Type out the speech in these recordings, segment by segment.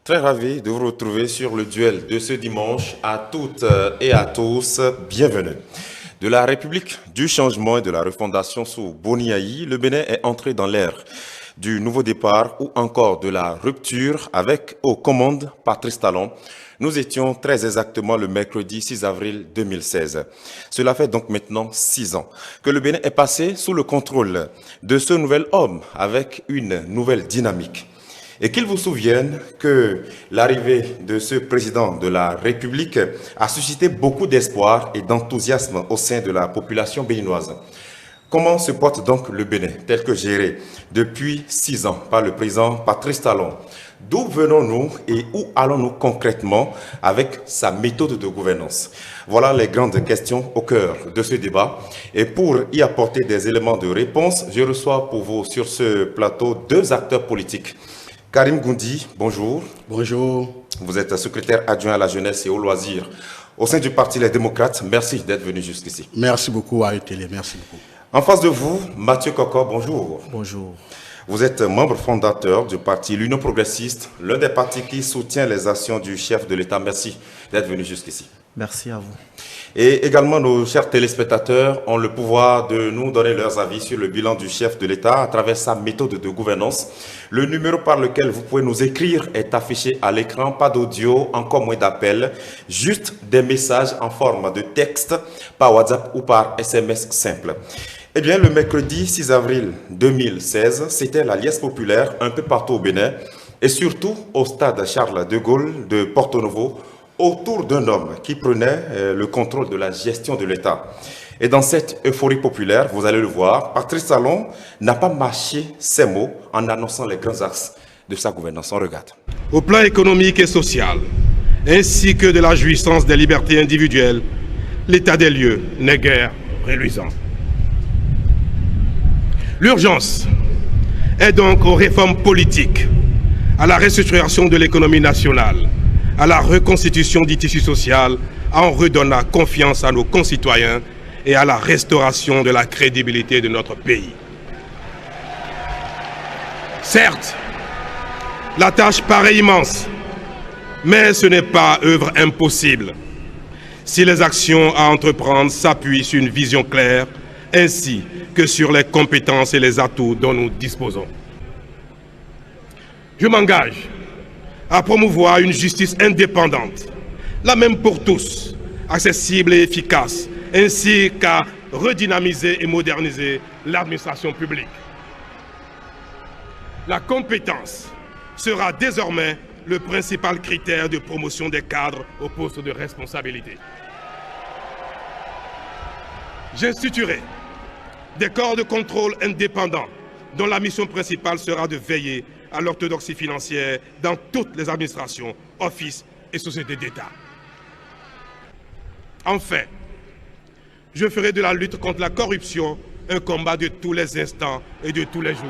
Très ravi de vous retrouver sur le duel de ce dimanche. À toutes et à tous, bienvenue. De la République du changement et de la refondation sous Boni Yayi, le Bénin est entré dans l'ère du nouveau départ ou encore de la rupture avec aux commandes Patrice Talon. Nous étions très exactement le mercredi 6 avril 2016. Cela fait donc maintenant 6 ans que le Bénin est passé sous le contrôle de ce nouvel homme avec une nouvelle dynamique. Et qu'il vous souvienne que l'arrivée de ce président de la République a suscité beaucoup d'espoir et d'enthousiasme au sein de la population béninoise. Comment se porte donc le Bénin, tel que géré depuis 6 ans par le président Patrice Talon? D'où venons-nous et où allons-nous concrètement avec sa méthode de gouvernance? Voilà les grandes questions au cœur de ce débat. Et pour y apporter des éléments de réponse, je reçois pour vous sur ce plateau 2 acteurs politiques. Karim Goundi, bonjour. Bonjour. Vous êtes secrétaire adjoint à la jeunesse et aux loisirs au sein du Parti Les Démocrates. Merci d'être venu jusqu'ici. Merci beaucoup à ETL, merci beaucoup. En face de vous, Mathieu Koko, bonjour. Bonjour. Vous êtes membre fondateur du parti l'Union progressiste, l'un des partis qui soutient les actions du chef de l'État. Merci d'être venu jusqu'ici. Merci à vous. Et également, nos chers téléspectateurs ont le pouvoir de nous donner leurs avis sur le bilan du chef de l'État à travers sa méthode de gouvernance. Le numéro par lequel vous pouvez nous écrire est affiché à l'écran. Pas d'audio, encore moins d'appels, juste des messages en forme de texte par WhatsApp ou par SMS simple. Eh bien, le mercredi 6 avril 2016, c'était la liesse populaire un peu partout au Bénin et surtout au stade Charles de Gaulle de Porto-Novo, autour d'un homme qui prenait le contrôle de la gestion de l'État. Et dans cette euphorie populaire, vous allez le voir, Patrice Talon n'a pas mâché ses mots en annonçant les grands axes de sa gouvernance. On regarde. Au plan économique et social, ainsi que de la jouissance des libertés individuelles, l'état des lieux n'est guère reluisant. L'urgence est donc aux réformes politiques, à la restructuration de l'économie nationale, à la reconstitution du tissu social en redonnant confiance à nos concitoyens et à la restauration de la crédibilité de notre pays. Certes, la tâche paraît immense, mais ce n'est pas œuvre impossible si les actions à entreprendre s'appuient sur une vision claire ainsi que sur les compétences et les atouts dont nous disposons. Je m'engage à promouvoir une justice indépendante, la même pour tous, accessible et efficace, ainsi qu'à redynamiser et moderniser l'administration publique. La compétence sera désormais le principal critère de promotion des cadres au poste de responsabilité. J'instituerai des corps de contrôle indépendants dont la mission principale sera de veiller à l'orthodoxie financière dans toutes les administrations, offices et sociétés d'État. Enfin, je ferai de la lutte contre la corruption un combat de tous les instants et de tous les jours.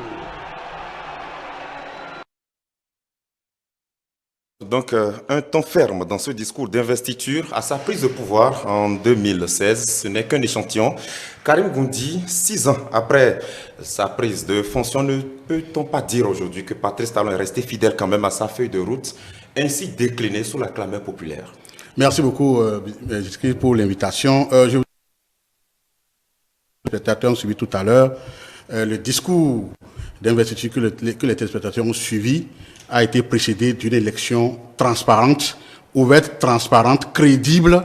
Donc, un ton ferme dans ce discours d'investiture à sa prise de pouvoir en 2016. Ce n'est qu'un échantillon. Karim Goundi, 6 ans après sa prise de fonction, ne peut-on pas dire aujourd'hui que Patrice Talon est resté fidèle quand même à sa feuille de route, ainsi déclinée sous la clameur populaire? Merci beaucoup pour l'invitation. Je vous téléspectateurs ont suivi tout à l'heure le discours d'investiture que les téléspectateurs ont suivi a été précédé d'une élection transparente, ouverte, transparente, crédible,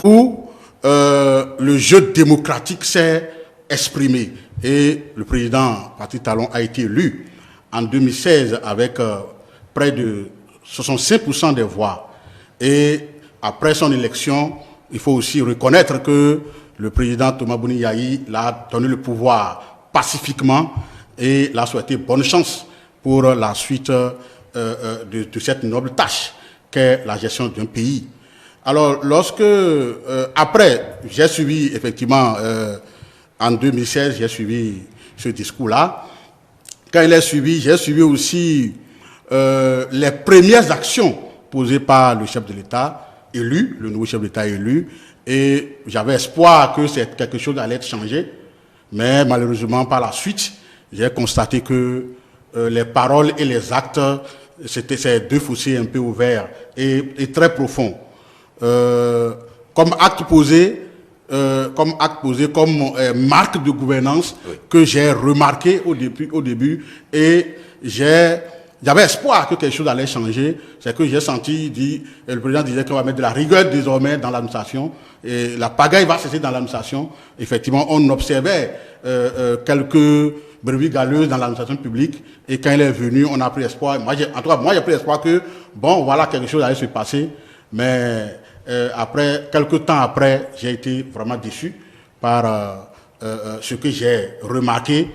où le jeu démocratique s'est exprimé. Et le président Patrice Talon a été élu en 2016 avec près de 65% des voix. Et après son élection, il faut aussi reconnaître que le président Thomas Boni Yayi l'a donné le pouvoir pacifiquement et l'a souhaité bonne chance pour la suite de cette noble tâche qu'est la gestion d'un pays. Alors, après, j'ai suivi effectivement, en 2016, j'ai suivi ce discours-là. Quand il est suivi, j'ai suivi aussi les premières actions posées par le chef de l'État élu, le nouveau chef de l'État élu, et j'avais espoir que quelque chose allait être changé, mais malheureusement, par la suite, j'ai constaté que les paroles et les actes c'était ces deux fossés un peu ouverts et très profonds. Comme acte posé, comme marque de gouvernance que j'ai remarqué au début et j'avais espoir que quelque chose allait changer. C'est que j'ai senti, le président disait qu'on va mettre de la rigueur désormais dans l'administration et la pagaille va cesser dans l'administration. Effectivement, on observait quelques brebis galeuses dans l'administration publique et quand il est venu, on a pris espoir. En tout cas, moi j'ai pris espoir que, bon, voilà, quelque chose allait se passer. Mais quelques temps après, j'ai été vraiment déçu par ce que j'ai remarqué.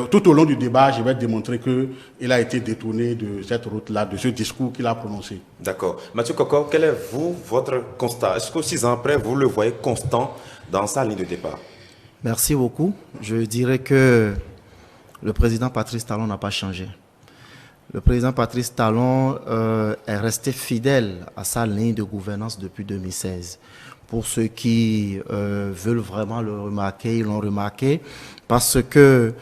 Tout au long du débat, je vais démontrer qu'il a été détourné de cette route-là, de ce discours qu'il a prononcé. D'accord. Mathieu Koko, quel est votre constat? Est-ce que 6 ans après, vous le voyez constant dans sa ligne de départ? Merci beaucoup. Je dirais que le président Patrice Talon n'a pas changé. Le président Patrice Talon est resté fidèle à sa ligne de gouvernance depuis 2016. Pour ceux qui veulent vraiment le remarquer, ils l'ont remarqué. Parce que,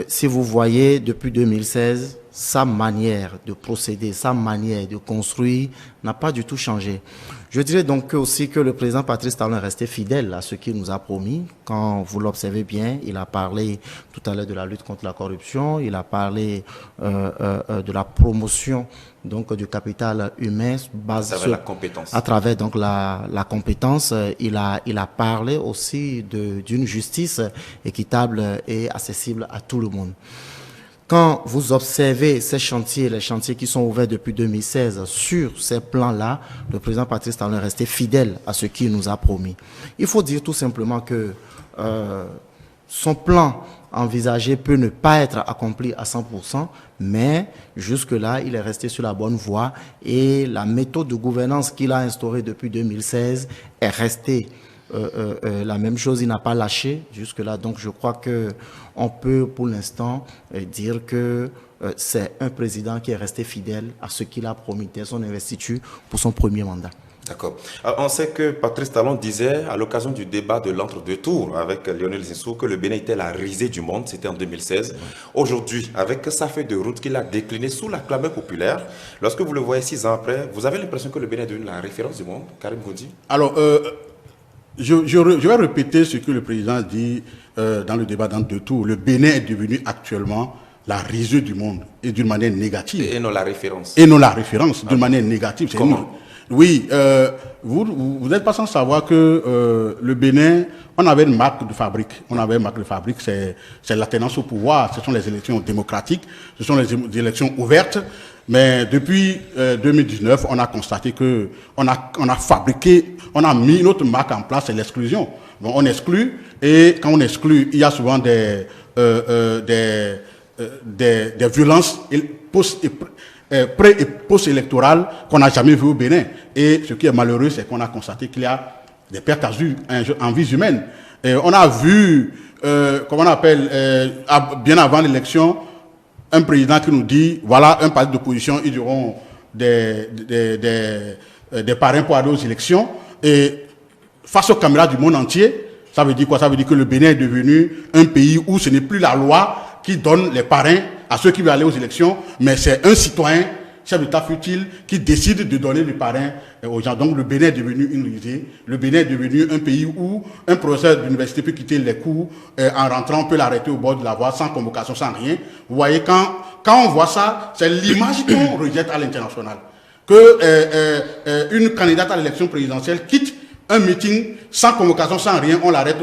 si vous voyez, depuis 2016, sa manière de procéder, sa manière de construire n'a pas du tout changé. Je dirais donc aussi que le président Patrice Talon est resté fidèle à ce qu'il nous a promis. Quand vous l'observez bien, il a parlé tout à l'heure de la lutte contre la corruption, il a parlé de la promotion donc du capital humain basé sur la compétence. À travers donc la compétence. Il a parlé aussi d'une justice équitable et accessible à tout le monde. Quand vous observez ces chantiers, les chantiers qui sont ouverts depuis 2016 sur ces plans-là, le président Patrice Talon est resté fidèle à ce qu'il nous a promis. Il faut dire tout simplement que son plan envisagé peut ne pas être accompli à 100%, mais jusque-là, il est resté sur la bonne voie et la méthode de gouvernance qu'il a instaurée depuis 2016 est restée la même chose, il n'a pas lâché jusque-là. Donc je crois qu'on peut pour l'instant dire que c'est un président qui est resté fidèle à ce qu'il a promis dès son investiture pour son premier mandat. D'accord. On sait que Patrice Talon disait à l'occasion du débat de l'entre-deux tours avec Lionel Zinsou que le Bénin était la risée du monde, c'était en 2016. Aujourd'hui, avec sa feuille de route qu'il a déclinée sous la clameur populaire, lorsque vous le voyez 6 ans après, vous avez l'impression que le Bénin est devenu la référence du monde, Karim Goudi? Alors, je vais répéter ce que le président dit dans le débat d'entre-deux tours. Le Bénin est devenu actuellement la risée du monde et d'une manière négative. Et non la référence. Et non la référence, d'une manière négative. Comment? Oui, vous n'êtes pas sans savoir que le Bénin, on avait une marque de fabrique. On avait une marque de fabrique, c'est l'alternance au pouvoir. Ce sont les élections démocratiques, ce sont les élections ouvertes. Mais depuis 2019, on a constaté que on a fabriqué, on a mis une autre marque en place, c'est l'exclusion. Bon, on exclut, et quand on exclut, il y a souvent des violences pré- et post-électorales qu'on n'a jamais vues au Bénin. Et ce qui est malheureux, c'est qu'on a constaté qu'il y a des pertes en vies humaines. Et on a vu, comment on appelle, bien avant l'élection, un président qui nous dit, voilà, un parti d'opposition, ils auront des parrains pour aller aux élections. Et face aux caméras du monde entier, ça veut dire quoi? Ça veut dire que le Bénin est devenu un pays où ce n'est plus la loi qui donne les parrains à ceux qui veulent aller aux élections, mais c'est un citoyen, chef d'État fut-il, qui décide de donner le parrain aux gens. Donc le Bénin est devenu une risée. Le Bénin est devenu un pays où un professeur d'université peut quitter les cours en rentrant, on peut l'arrêter au bord de la voie sans convocation, sans rien. Vous voyez, quand on voit ça, c'est l'image qu'on rejette à l'international. Que une candidate à l'élection présidentielle quitte un meeting sans convocation, sans rien, on l'arrête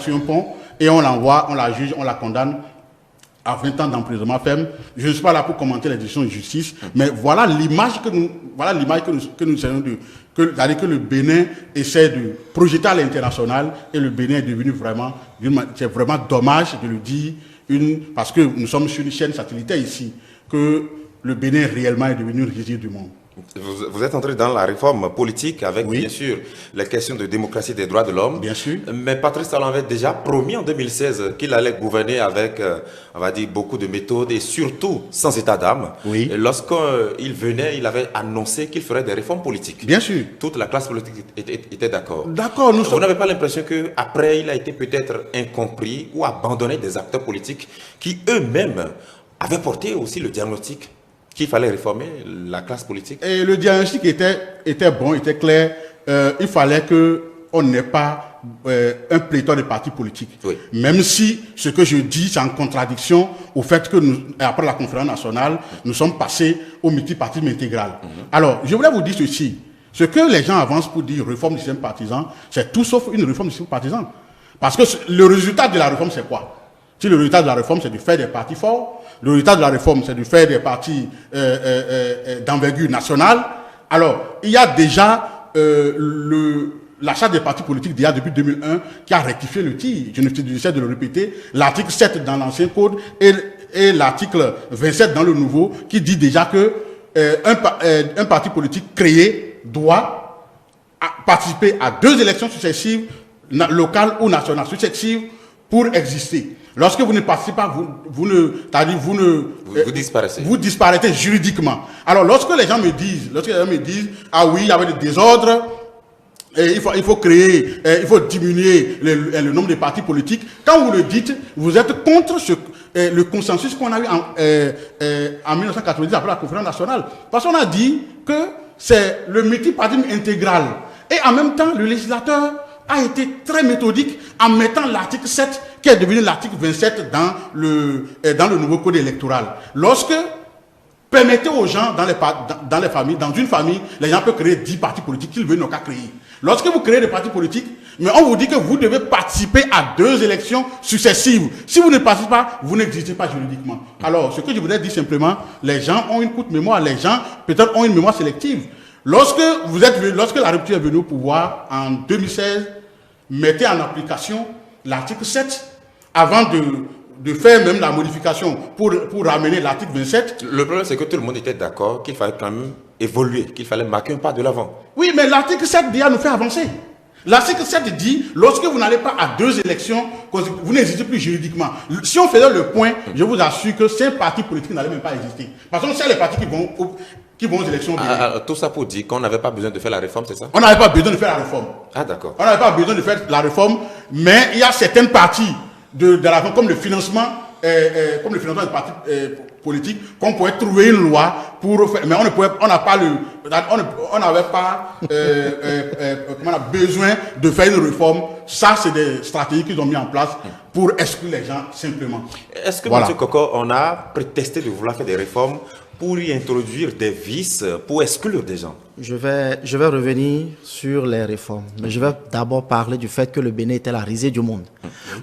sur un pont et on l'envoie, on la juge, on la condamne à 20 ans d'emprisonnement ferme. Je ne suis pas là pour commenter les décisions de justice, mais voilà l'image que nous essayons c'est-à-dire que le Bénin essaie de projeter à l'international et le Bénin est devenu vraiment, c'est vraiment dommage de le dire, parce que nous sommes sur une chaîne satellitaire ici, que le Bénin réellement est devenu une risée du monde. Vous êtes entré dans la réforme politique avec, oui, bien sûr, les questions de démocratie et des droits de l'homme. Bien sûr. Mais Patrice Talon avait déjà promis en 2016 qu'il allait gouverner avec, on va dire, beaucoup de méthodes et surtout sans état d'âme. Oui. Lorsqu'il venait, il avait annoncé qu'il ferait des réformes politiques. Bien sûr. Toute la classe politique était d'accord. D'accord. Vous n'avez pas l'impression qu'après, il a été peut-être incompris ou abandonné des acteurs politiques qui eux-mêmes avaient porté aussi le diagnostic qu'il fallait réformer la classe politique? Et le diagnostic était bon, était clair. Il fallait qu'on n'ait pas un pléthore de partis politiques. Oui. Même si ce que je dis, c'est en contradiction au fait que nous, après la conférence nationale, nous sommes passés au multipartisme intégral. Alors, je voulais vous dire ceci. Ce que les gens avancent pour dire réforme du système partisan, c'est tout sauf une réforme du système partisan. Parce que le résultat de la réforme, c'est quoi? Si le résultat de la réforme, c'est de faire des partis forts, le résultat de la réforme, c'est de faire des partis d'envergure nationale, alors, il y a déjà la charte des partis politiques d'il y a depuis 2001 qui a rectifié le tir. Je essaie de le répéter. L'article 7 dans l'ancien code et l'article 27 dans le nouveau qui dit déjà que un parti politique créé doit participer à 2 élections successives, locales ou nationales successives, pour exister. Lorsque vous ne participez pas, vous disparaissez. Vous disparaissez juridiquement. Alors, lorsque les gens me disent, ah oui, il y avait des désordres, et il faut créer, il faut diminuer le nombre de partis politiques, quand vous le dites, vous êtes contre le consensus qu'on a eu en 1990 après la conférence nationale. Parce qu'on a dit que c'est le multipartisme intégral. Et en même temps, le législateur a été très méthodique en mettant l'article 7 qui est devenu l'article 27 dans le nouveau code électoral. Lorsque permettez aux gens dans les familles, dans une famille, les gens peuvent créer 10 partis politiques qu'ils veulent, n'ont qu'à créer. Lorsque vous créez des partis politiques, mais on vous dit que vous devez participer à 2 élections successives. Si vous ne participez pas, vous n'existez pas juridiquement. Alors, ce que je voudrais dire simplement, les gens ont une courte mémoire, les gens peut-être ont une mémoire sélective. Lorsque la rupture est venue au pouvoir en 2016, mettez en application l'article 7 avant de faire même la modification pour ramener l'article 27. Le problème, c'est que tout le monde était d'accord qu'il fallait quand même évoluer, qu'il fallait marquer un pas de l'avant. Oui, mais l'article 7 déjà nous fait avancer. L'article 7 dit, lorsque vous n'allez pas à 2 élections, vous n'existez plus juridiquement. Si on faisait le point, je vous assure que ces partis politiques n'allaient même pas exister. Parce que c'est les partis qui vont aux élections. Tout ça pour dire qu'on n'avait pas besoin de faire la réforme, c'est ça? On n'avait pas besoin de faire la réforme. Ah, d'accord. On n'avait pas besoin de faire la réforme, mais il y a certaines parties de la réforme, comme le financement des partis politiques, qu'on pourrait trouver une loi pour faire. Mais on n'avait pas besoin de faire une réforme. Ça, c'est des stratégies qu'ils ont mis en place pour exclure les gens simplement. Est-ce que, voilà. M. Koko, on a prétexté de vouloir faire des réformes pour y introduire des vices, pour exclure des gens? Je vais revenir sur les réformes, mais je vais d'abord parler du fait que le Bénin était la risée du monde.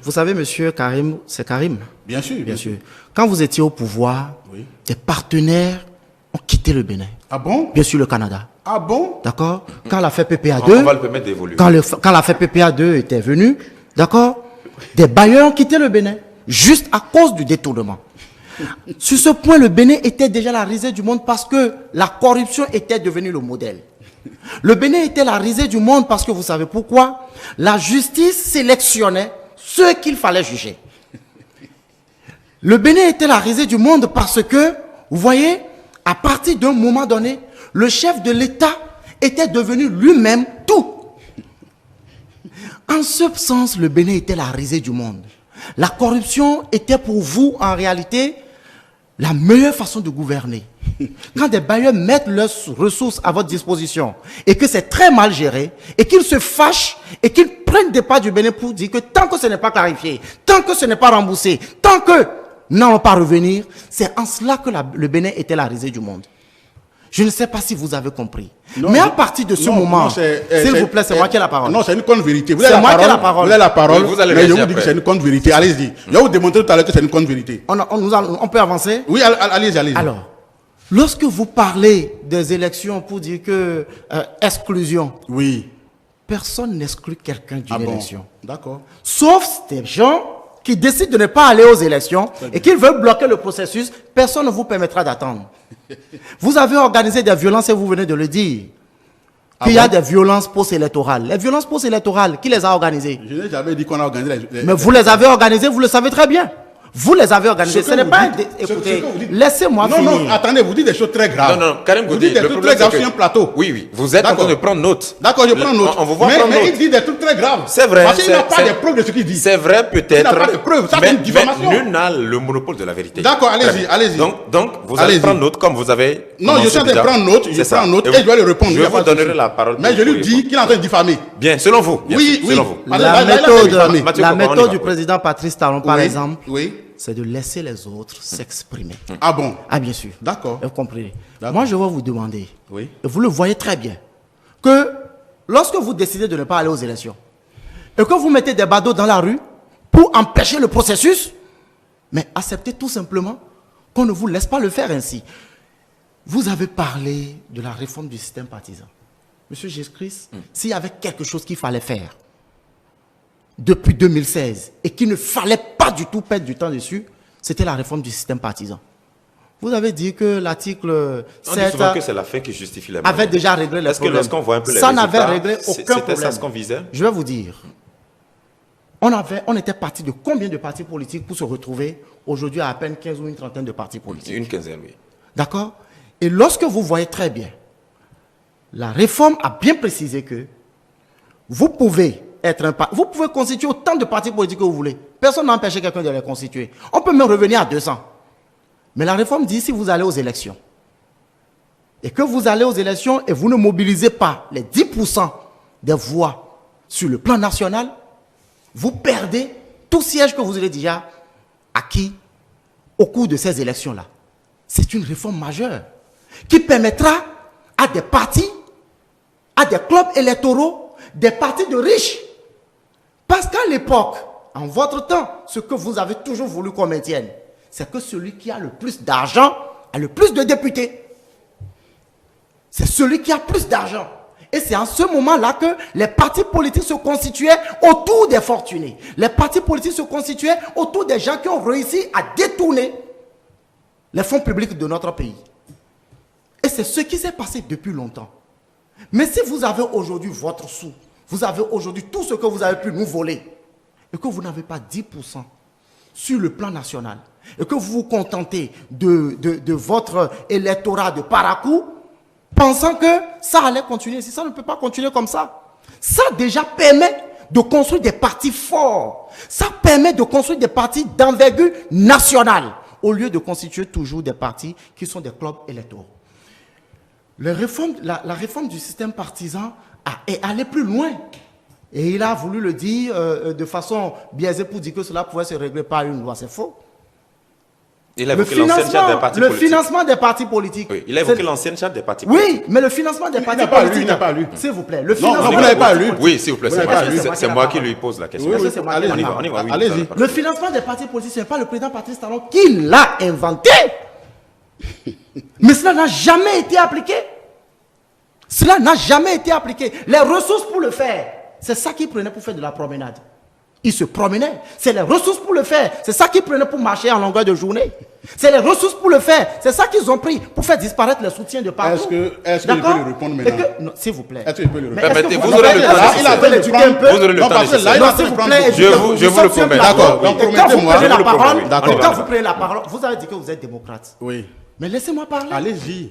Vous savez, monsieur Karim, c'est Karim? Bien sûr. Bien sûr. Quand vous étiez au pouvoir, oui, des partenaires ont quitté le Bénin. Ah bon? Bien sûr, le Canada. Ah bon? D'accord? Quand la FEPPA2... On va le permettre d'évoluer. Quand la FEPPA2 était venue, d'accord? Des bailleurs ont quitté le Bénin, juste à cause du détournement. Sur ce point, le Bénin était déjà la risée du monde parce que la corruption était devenue le modèle. Le Bénin était la risée du monde parce que vous savez pourquoi? La justice sélectionnait ceux qu'il fallait juger. Le Bénin était la risée du monde parce que, vous voyez, à partir d'un moment donné, le chef de l'État était devenu lui-même tout. En ce sens, le Bénin était la risée du monde. La corruption était pour vous, en réalité, la meilleure façon de gouverner. Quand des bailleurs mettent leurs ressources à votre disposition et que c'est très mal géré et qu'ils se fâchent et qu'ils prennent des pas du Bénin pour dire que tant que ce n'est pas clarifié, tant que ce n'est pas remboursé, tant que n'allons pas revenir, c'est en cela que le Bénin était la risée du monde. Je ne sais pas si vous avez compris. Non, mais à partir de ce moment, s'il vous plaît, c'est moi qui ai la parole. Non, c'est une contre-vérité. C'est moi qui ai la parole. Vous avez la parole, vous allez mais je vous dis que c'est une contre-vérité. Allez-y. Je vais vous démontrer tout à l'heure que c'est une contre-vérité. On peut avancer? Oui, allez-y. Alors, lorsque vous parlez des élections pour dire que exclusion, oui, personne n'exclut quelqu'un d'une élection. D'accord. Sauf des gens qui décident de ne pas aller aux élections et qui veulent bloquer le processus, personne ne vous permettra d'attendre. Vous avez organisé des violences et vous venez de le dire. Qu'il y a des violences post-électorales. Les violences post-électorales, qui les a organisées? Je n'ai jamais dit qu'on a organisé Mais vous les avez organisées, vous le savez très bien. Vous les avez organisés. Ce Ce que n'est vous pas... dites- Écoutez, ce que vous dites- laissez-moi Non, finir. non, attendez, vous dites des choses très graves. Non, non, Karim Vous Goudi, dites des le trucs problème, très graves c'est sur un que- plateau. Oui, oui, vous êtes en train D'accord. de prendre note. D'accord, je prends note. On vous voit mais, prendre mais note. il dit des trucs très graves. C'est vrai. Parce qu'il n'a pas c'est- de preuves de ce qu'il dit. C'est vrai, peut-être. Il n'a pas de preuves, ça, c'est une diffamation. nul n'a le monopole de la vérité. D'accord, allez-y, Très bien. allez-y. Donc, vous allez Allez-y. prendre note comme vous avez. Non, je commencé suis en train de déjà. prendre note, je C'est ça. prends note et vous- je dois le répondre. Je il y a pas vous de donnerai souci. la parole. Mais je lui dis qu'il est en train de diffamer. Bien, selon vous. Bien Oui, sûr, oui. selon vous. Allez, La là, il a méthode, diffamé. Mathieu la Coco, on y méthode va. du président Patrice Talon, par Oui, exemple, Oui. c'est de laisser les autres s'exprimer. Ah bon? Ah, bien sûr. D'accord. Vous comprenez. D'accord. Moi, je vais vous demander, Oui. et vous le voyez très bien, que lorsque vous décidez de ne pas aller aux élections, et que vous mettez des badauds dans la rue pour empêcher le processus, mais acceptez tout simplement qu'on ne vous laisse pas le faire ainsi. Vous avez parlé de la réforme du système partisan. Monsieur Jésus-Christ, s'il y avait quelque chose qu'il fallait faire depuis 2016 et qu'il ne fallait pas du tout perdre du temps dessus, c'était la réforme du système partisan. Vous avez dit que l'article On dit 7 souvent que c'est la fin qui justifie les avait moyens. déjà réglé les Est-ce que problèmes. lorsqu'on voit un peu les Ça n'avait résultats, réglé aucun c'était problème. ça ce qu'on visait? Je vais vous dire. On était parti de combien de partis politiques pour se retrouver aujourd'hui à peine 15 ou une trentaine de partis politiques. Une quinzaine, oui. D'accord? Et lorsque vous voyez très bien, la réforme a bien précisé que vous pouvez vous pouvez constituer autant de partis politiques que vous voulez. Personne n'a empêché quelqu'un de les constituer. On peut même revenir à 200. Mais la réforme dit si vous allez aux élections et que vous allez aux élections et vous ne mobilisez pas les 10% des voix sur le plan national, vous perdez tout siège que vous aurez déjà acquis au cours de ces élections-là. C'est une réforme majeure qui permettra à des partis, à des clubs électoraux, des partis de riches. Parce qu'à l'époque, en votre temps, ce que vous avez toujours voulu qu'on maintienne, c'est que celui qui a le plus d'argent a le plus de députés. C'est celui qui a plus d'argent. Et c'est en ce moment-là que les partis politiques se constituaient autour des fortunés. Les partis politiques se constituaient autour des gens qui ont réussi à détourner les fonds publics de notre pays. Et c'est ce qui s'est passé depuis longtemps. Mais si vous avez aujourd'hui votre sou, vous avez aujourd'hui tout ce que vous avez pu nous voler, et que vous n'avez pas 10% sur le plan national, et que vous vous contentez de votre électorat de paracou, pensant que ça allait continuer. Si ça ne peut pas continuer comme ça, ça déjà permet de construire des partis forts. Ça permet de construire des partis d'envergure nationale, au lieu de constituer toujours des partis qui sont des clubs électoraux. La réforme du système partisan est allée plus loin. Et il a voulu le dire de façon biaisée pour dire que cela pouvait se régler par une loi. C'est faux. Il a évoqué l'ancienne charte des partis politiques. Le financement des partis politiques. Oui, il a évoqué l'ancienne charte des partis politiques. Oui, mais le financement des partis n'a pas lu, politiques. il n'a pas lu. S'il vous plaît. Le Non, financement vous n'avez pas lu. Oui, s'il vous plaît, Vous c'est n'avez moi, pas lu. c'est moi qui lui pose la question. Oui, oui, c'est moi qui allez-y. ai la On y va, oui. Allez-y. Le financement des partis politiques, ce n'est pas le président Patrice Talon qui l'a inventé. Mais cela n'a jamais été appliqué. Cela n'a jamais été appliqué. Les ressources pour le faire, c'est ça qu'ils prenaient pour faire de la promenade. Ils se promenaient. C'est les ressources pour le faire. C'est ça qu'ils prenaient pour marcher en longueur de journée. C'est les ressources pour le faire. C'est ça qu'ils ont pris pour faire disparaître les soutiens de partout. Est-ce que je peux lui répondre maintenant? Non, s'il vous plaît. Est-ce que je peux lui Mais répondre? est-ce que Permettez, vous vous aurez avez le la- temps il nécessaire. a fait l'éduquer un peu. Vous aurez le Non, temps parce que là, nécessaire. il Non, a s'il vous fait plaît, prendre- Je vous le promets. D'accord, donc Et quand vous promettez-moi. prenez Je la vous le promets, parole, oui. D'accord. et quand vous prenez la parole, vous avez dit que vous êtes démocrate. Oui. Mais laissez-moi parler. Allez-y.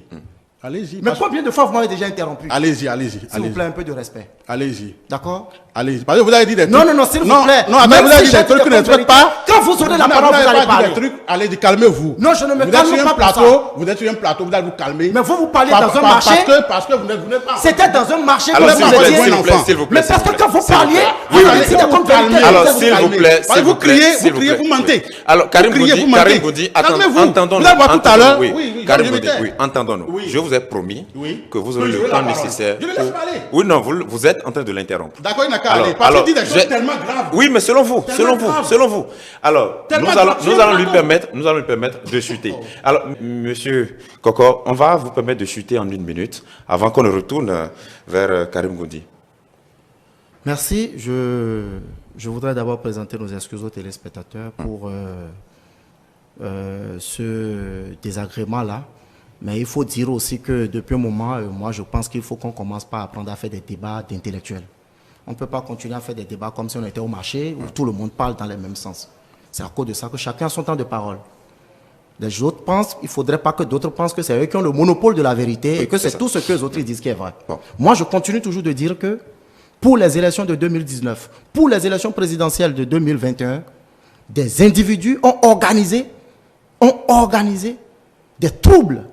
Allez-y. Mais combien de fois vous m'avez déjà interrompu? Allez-y, allez-y. S'il vous Allez-y. plaît, un peu de respect. Allez-y. D'accord? Allez-y. Parce que vous avez dit des trucs. Non, s'il vous plaît. Non, attendez, Même vous avez si dit j'ai des trucs qui ne traitent pas. Quand vous aurez la parole, vous allez n'avez pas parler. dit des trucs. Allez-y, calmez-vous. Non, je ne me Vous calme êtes sur pas un pour ça. plateau. Vous êtes sur un plateau. Vous allez vous calmer. Mais vous parlez dans un marché. Parce que vous n'êtes pas. C'était dans un marché que Alors, vous s'il vous plaît, étiez. s'il vous plaît, s'il vous plaît. Mais parce que quand vous s'il vous parliez, plaît. vous Oui, avez oui. dit comme vérité. Alors, Vous s'il vous calmez. plaît, Parce que s'il vous vous plaît, criez, s'il vous criez, plaît. vous mentez. Alors, Karim Vous criez, Goudi, vous mentez. attendons-nous. Calmez-vous. Vous avez voir tout à l'heure. Oui, Oui, Karim je Goudi, m'étais. oui, entendons-nous. Oui. Je vous ai promis Oui. que vous aurez Oui, je le veux temps la parole. nécessaire. Je le laisse parler. Oui, non, vous êtes en train de l'interrompre. D'accord, il n'a qu'à aller. Parce qu'il dit des choses tellement graves. Oui, mais selon vous, Tellement grave. selon vous. Alors, Tellement nous allons grave. lui permettre de chuter. Alors, monsieur Coco, on va vous permettre de chuter en 1 minute avant qu'on ne retourne vers Karim Goudi. Merci. Je voudrais d'abord présenter nos excuses aux téléspectateurs pour ce désagrément-là. Mais il faut dire aussi que depuis un moment, moi je pense qu'il faut qu'on commence par apprendre à faire des débats d'intellectuels. On ne peut pas continuer à faire des débats comme si on était au marché où tout le monde parle dans le même sens. C'est à cause de ça que chacun a son temps de parole. Les autres pensent, il ne faudrait pas que d'autres pensent que c'est eux qui ont le monopole de la vérité et que c'est tout ce que les autres disent qui est vrai. Bon. Moi, je continue toujours de dire que pour les élections de 2019, pour les élections présidentielles de 2021, des individus ont organisé des troubles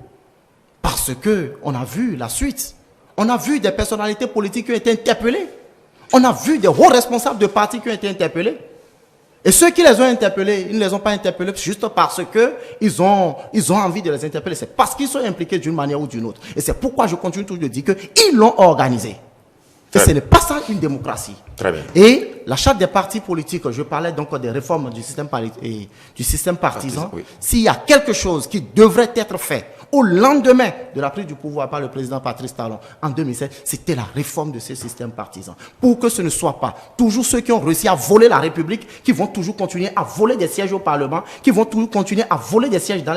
parce qu'on a vu la suite. On a vu des personnalités politiques qui ont été interpellées. On a vu des hauts responsables de partis qui ont été interpellés. Et ceux qui les ont interpellés, ils ne les ont pas interpellés juste parce qu'ils ont envie de les interpeller. C'est parce qu'ils sont impliqués d'une manière ou d'une autre. Et c'est pourquoi je continue toujours de dire qu'ils l'ont organisé. Et ce n'est pas ça une démocratie. Très bien. Et la charte des partis politiques, je parlais donc des réformes du système partisan. Oui. S'il y a quelque chose qui devrait être fait au lendemain de la prise du pouvoir par le président Patrice Talon en 2007, c'était la réforme de ce système partisan. Pour que ce ne soit pas toujours ceux qui ont réussi à voler la République, qui vont toujours continuer à voler des sièges au Parlement, qui vont toujours continuer à voler des sièges dans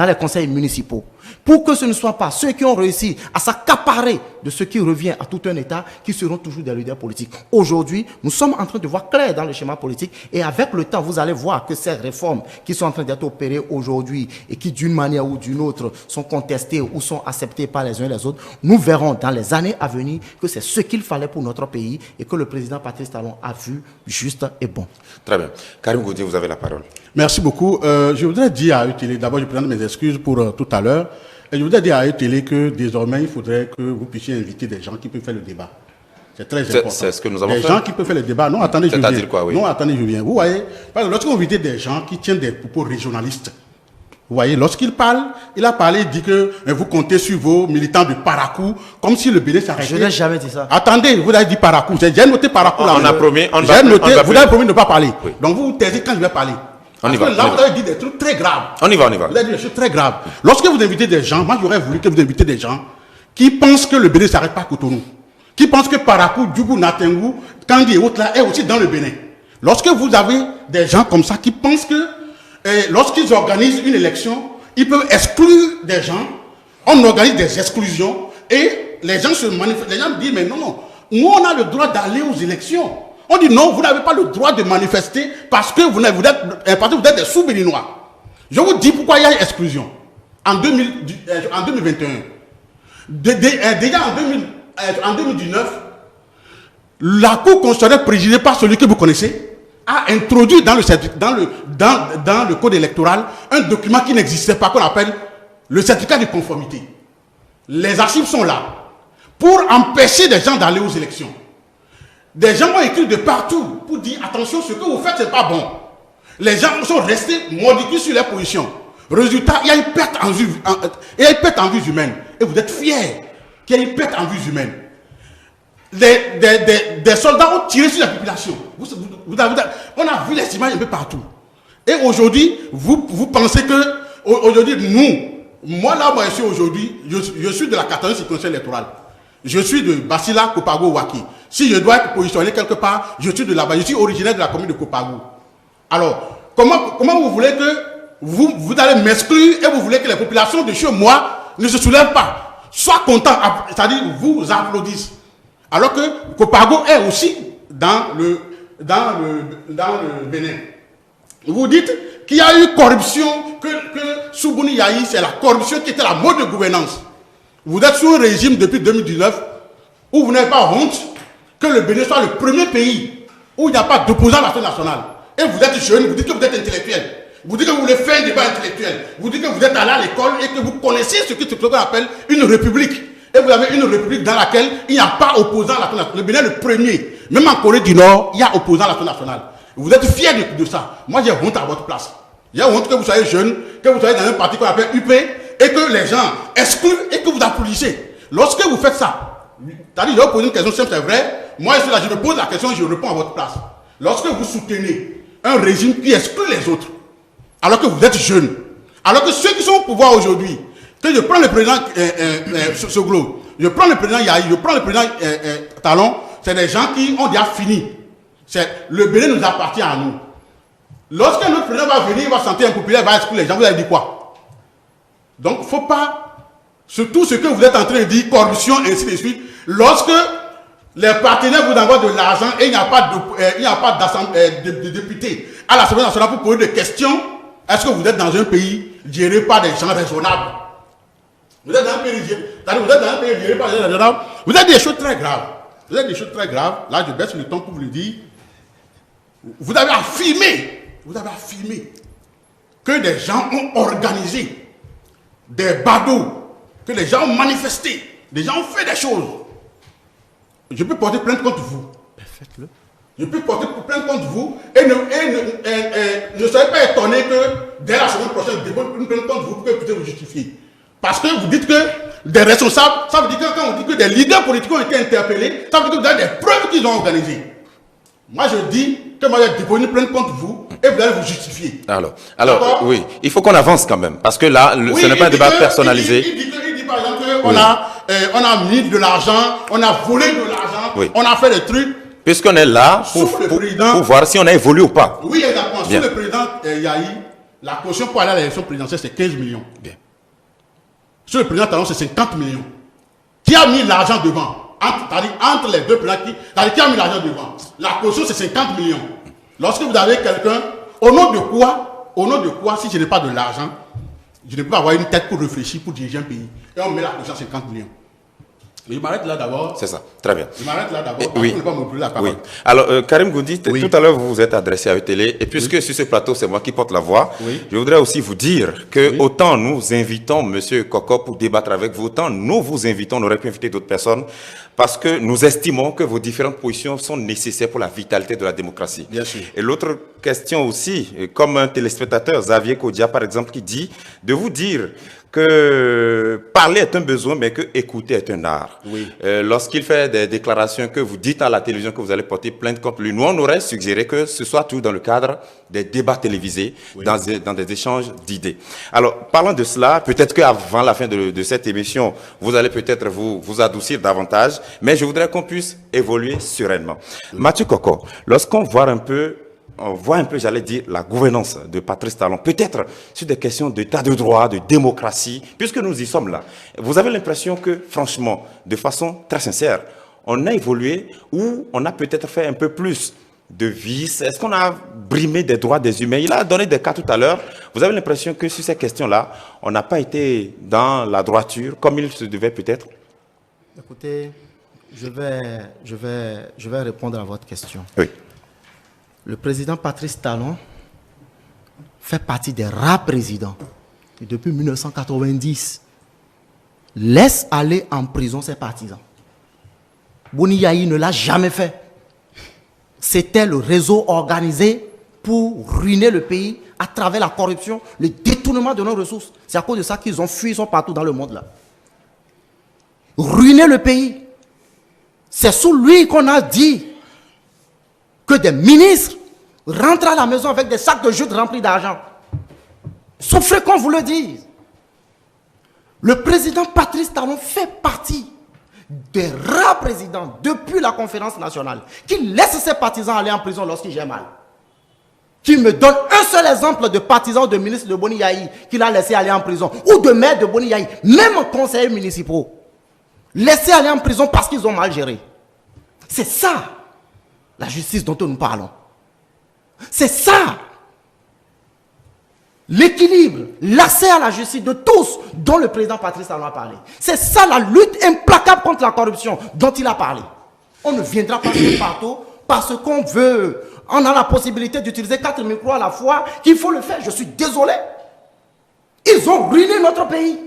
les conseils municipaux. Pour que ce ne soit pas ceux qui ont réussi à s'accaparer de ce qui revient à tout un État, qui seront toujours des leaders politiques. Aujourd'hui, nous sommes en train de voir clair dans le schéma politique et avec le temps, vous allez voir que ces réformes qui sont en train d'être opérées aujourd'hui et qui d'une manière ou d'une autre sont contestées ou sont acceptées par les uns et les autres, nous verrons dans les années à venir que c'est ce qu'il fallait pour notre pays et que le président Patrice Talon a vu juste et bon. Très bien. Karim Gauthier, vous avez la parole. Merci beaucoup. Je voudrais dire à ETélé, d'abord je présente mes excuses pour tout à l'heure, et je voudrais dire à ETélé que désormais il faudrait que vous puissiez inviter des gens qui peuvent faire le débat. C'est très important. C'est ce que nous avons fait. Des gens qui peuvent faire le débat. Non, attendez, je viens. C'est-à-dire quoi, oui. Non, attendez, je viens. Vous voyez, lorsqu'on invite des gens qui tiennent des propos régionalistes, vous voyez, lorsqu'il parle, il a parlé, il dit que vous comptez sur vos militants de Parakou, comme si le Bénin s'arrêtait. Je n'ai jamais dit ça. Attendez, vous avez dit Parakou. J'ai noté Parakou là. On a promis, vous avez promis de ne pas parler. Oui. Donc vous vous taisez quand je vais parler. On y va. Là, vous avez dit des trucs très graves. On y va. Vous avez dit des choses très graves. Lorsque vous invitez des gens, moi j'aurais voulu que vous invitez des gens qui pensent que le Bénin ne s'arrête pas à Cotonou. Qui pensent que Parakou, Djougou, Natengu, Kandi et autres là est aussi dans le Bénin. Lorsque vous avez des gens comme ça qui pensent que lorsqu'ils organisent une élection, ils peuvent exclure des gens, on organise des exclusions et les gens se manifestent. Les gens disent mais non, nous on a le droit d'aller aux élections. On dit non, vous n'avez pas le droit de manifester parce que vous êtes des sous-béninois. Je vous dis pourquoi il y a une exclusion. En 2021, déjà en 2019, la Cour constitutionnelle présidée par celui que vous connaissez a introduit dans le code électoral un document qui n'existait pas, qu'on appelle le certificat de conformité. Les archives sont là pour empêcher des gens d'aller aux élections. Des gens ont écrit de partout pour dire attention, ce que vous faites, c'est pas bon. Les gens sont restés mordicus sur leur position. Résultat, il y a une perte en vies humaines. Et vous êtes fiers qu'il y ait une perte en vies humaines. Des soldats ont tiré sur la population. On a vu les images un peu partout. Et aujourd'hui, vous pensez que aujourd'hui, moi je suis aujourd'hui, je suis de la 14e circonscription électorale. Je suis de Basila, Kopago, Waki. Si je dois être positionné quelque part, je suis de là-bas. Je suis originaire de la commune de Kopago. Alors, comment vous voulez que vous allez m'exclure et vous voulez que les populations de chez moi ne se soulèvent pas? Sois content, c'est-à-dire vous applaudissent. Alors que Kopago est aussi dans le Bénin. Vous dites qu'il y a eu corruption, que sous Bouni Yahi, c'est la corruption qui était la mode de gouvernance. Vous êtes sous un régime depuis 2019 où vous n'avez pas honte que le Bénin soit le premier pays où il n'y a pas d'opposant à l'Assemblée nationale. Et vous êtes jeune, vous dites que vous êtes intellectuel. Vous dites que vous voulez faire un débat intellectuel. Vous dites que vous êtes allé à l'école et que vous connaissez ce qu'on appelle une république. Et vous avez une république dans laquelle il n'y a pas opposant à l'Assemblée nationale. Le Bénin est le premier. Même en Corée du Nord, il y a opposant à l'Assemblée nationale. Vous êtes fiers de ça. Moi, j'ai honte à votre place. J'ai honte que vous soyez jeune, que vous soyez dans un parti qu'on appelle UP, et que les gens excluent et que vous applaudissez. Lorsque vous faites ça, c'est-à-dire, je vais vous poser une question simple, c'est vrai. Moi, je me pose la question et je réponds à votre place. Lorsque vous soutenez un régime qui exclut les autres, alors que vous êtes jeune, alors que ceux qui sont au pouvoir aujourd'hui, que je prends le président Soglo, je prends le président Yahi, je prends le président Talon, c'est des gens qui ont déjà fini. Le Bénin nous appartient à nous. Lorsque notre président va venir, il va sentir impopulaire, il va exclure les gens, vous allez dire quoi? Donc, il ne faut pas, surtout ce que vous êtes en train de dire, corruption, ainsi de suite, lorsque Les partenaires vous envoient de l'argent et il n'y a pas de députés à l'Assemblée nationale pour poser des questions. Est-ce que vous êtes dans un pays géré par des gens raisonnables? Vous êtes dans un pays géré par des gens raisonnables. Vous êtes des choses très graves. Là, je baisse le ton pour vous le dire. Vous avez affirmé que des gens ont organisé des badauds, que des gens ont manifesté, des gens ont fait des choses. Je peux porter plainte contre vous. Faites-le. Je peux porter plainte contre vous et ne soyez pas étonné que dès la semaine prochaine, je dépose une plainte contre vous pour que vous puissiez vous justifier. Parce que vous dites que des responsables, ça veut dire que quand on dit que des leaders politiques ont été interpellés, ça veut dire que vous avez des preuves qu'ils ont organisées. Moi, je dis que moi, j'ai déposé une plainte contre vous et vous allez vous justifier. Alors oui, il faut qu'on avance quand même, parce que là, ce n'est pas un débat personnalisé. Il dit par exemple qu'on a mis de l'argent, on a volé de l'argent, on a fait des trucs. Puisqu'on est là pour voir si on a évolué ou pas. Oui, exactement. Sous le président Yahi, la caution pour aller à l'élection présidentielle, c'est 15 millions. Bien. Sur le président Talon, c'est 50 millions. Qui a mis l'argent devant? Entre les deux présidents, qui a mis l'argent devant? La caution, c'est 50 millions. Lorsque vous avez quelqu'un, au nom de quoi, si je n'ai pas de l'argent, je ne peux pas avoir une tête pour réfléchir, pour diriger un pays. Et on met la caution à 50 millions. Mais je m'arrête là d'abord. C'est ça, très bien. Je m'arrête là d'abord, oui. pour ne pas me brûler la parole. Oui. Alors, Karim Goudi, tout à l'heure, vous vous êtes adressé à ETélé, et puisque sur ce plateau, c'est moi qui porte la voix, je voudrais aussi vous dire que autant nous invitons M. Koko pour débattre avec vous, autant nous vous invitons, on aurait pu inviter d'autres personnes, parce que nous estimons que vos différentes positions sont nécessaires pour la vitalité de la démocratie. Bien sûr. Et l'autre question aussi, comme un téléspectateur, Xavier Kodia, par exemple, qui dit de vous dire que parler est un besoin, mais que écouter est un art. Oui. Lorsqu'il fait des déclarations que vous dites à la télévision que vous allez porter plainte contre lui, nous, on aurait suggéré que ce soit tout dans le cadre des débats télévisés, dans des échanges d'idées. Alors, parlant de cela, peut-être qu'avant la fin de cette émission, vous allez peut-être vous adoucir davantage, mais je voudrais qu'on puisse évoluer sereinement. Mathieu Koko, lorsqu'on voit un peu, j'allais dire, la gouvernance de Patrice Talon, peut-être sur des questions d'état de droit, de démocratie, puisque nous y sommes là. Vous avez l'impression que, franchement, de façon très sincère, on a évolué ou on a peut-être fait un peu plus de vices? Est-ce qu'on a brimé des droits des humains? Il a donné des cas tout à l'heure. Vous avez l'impression que sur ces questions-là, on n'a pas été dans la droiture comme il se devait peut-être? Écoutez, je vais répondre à votre question. Oui. Le président Patrice Talon fait partie des rares présidents qui, depuis 1990, laisse aller en prison ses partisans. Boni Yahi ne l'a jamais fait. C'était le réseau organisé pour ruiner le pays à travers la corruption, le détournement de nos ressources. C'est à cause de ça qu'ils ont fui, ils sont partout dans le monde là. Ruiner le pays. C'est sous lui qu'on a dit que des ministres rentrent à la maison avec des sacs de jute remplis d'argent. Souffrez qu'on vous le dise. Le président Patrice Talon fait partie des rares présidents depuis la conférence nationale qui laissent ses partisans aller en prison lorsqu'il gère mal. Qui me donne un seul exemple de partisan de ministre de Boni Yahi qu'il a laissé aller en prison, ou de maire de Boni Yahi, même conseillers municipaux, laissés aller en prison parce qu'ils ont mal géré. C'est ça la justice dont nous parlons. C'est ça l'équilibre, l'accès à la justice de tous dont le président Patrice Talon a parlé. C'est ça la lutte implacable contre la corruption dont il a parlé. On ne viendra pas de partout parce qu'on veut. On a la possibilité d'utiliser 4 micros à la fois, qu'il faut le faire. Je suis désolé. Ils ont ruiné notre pays.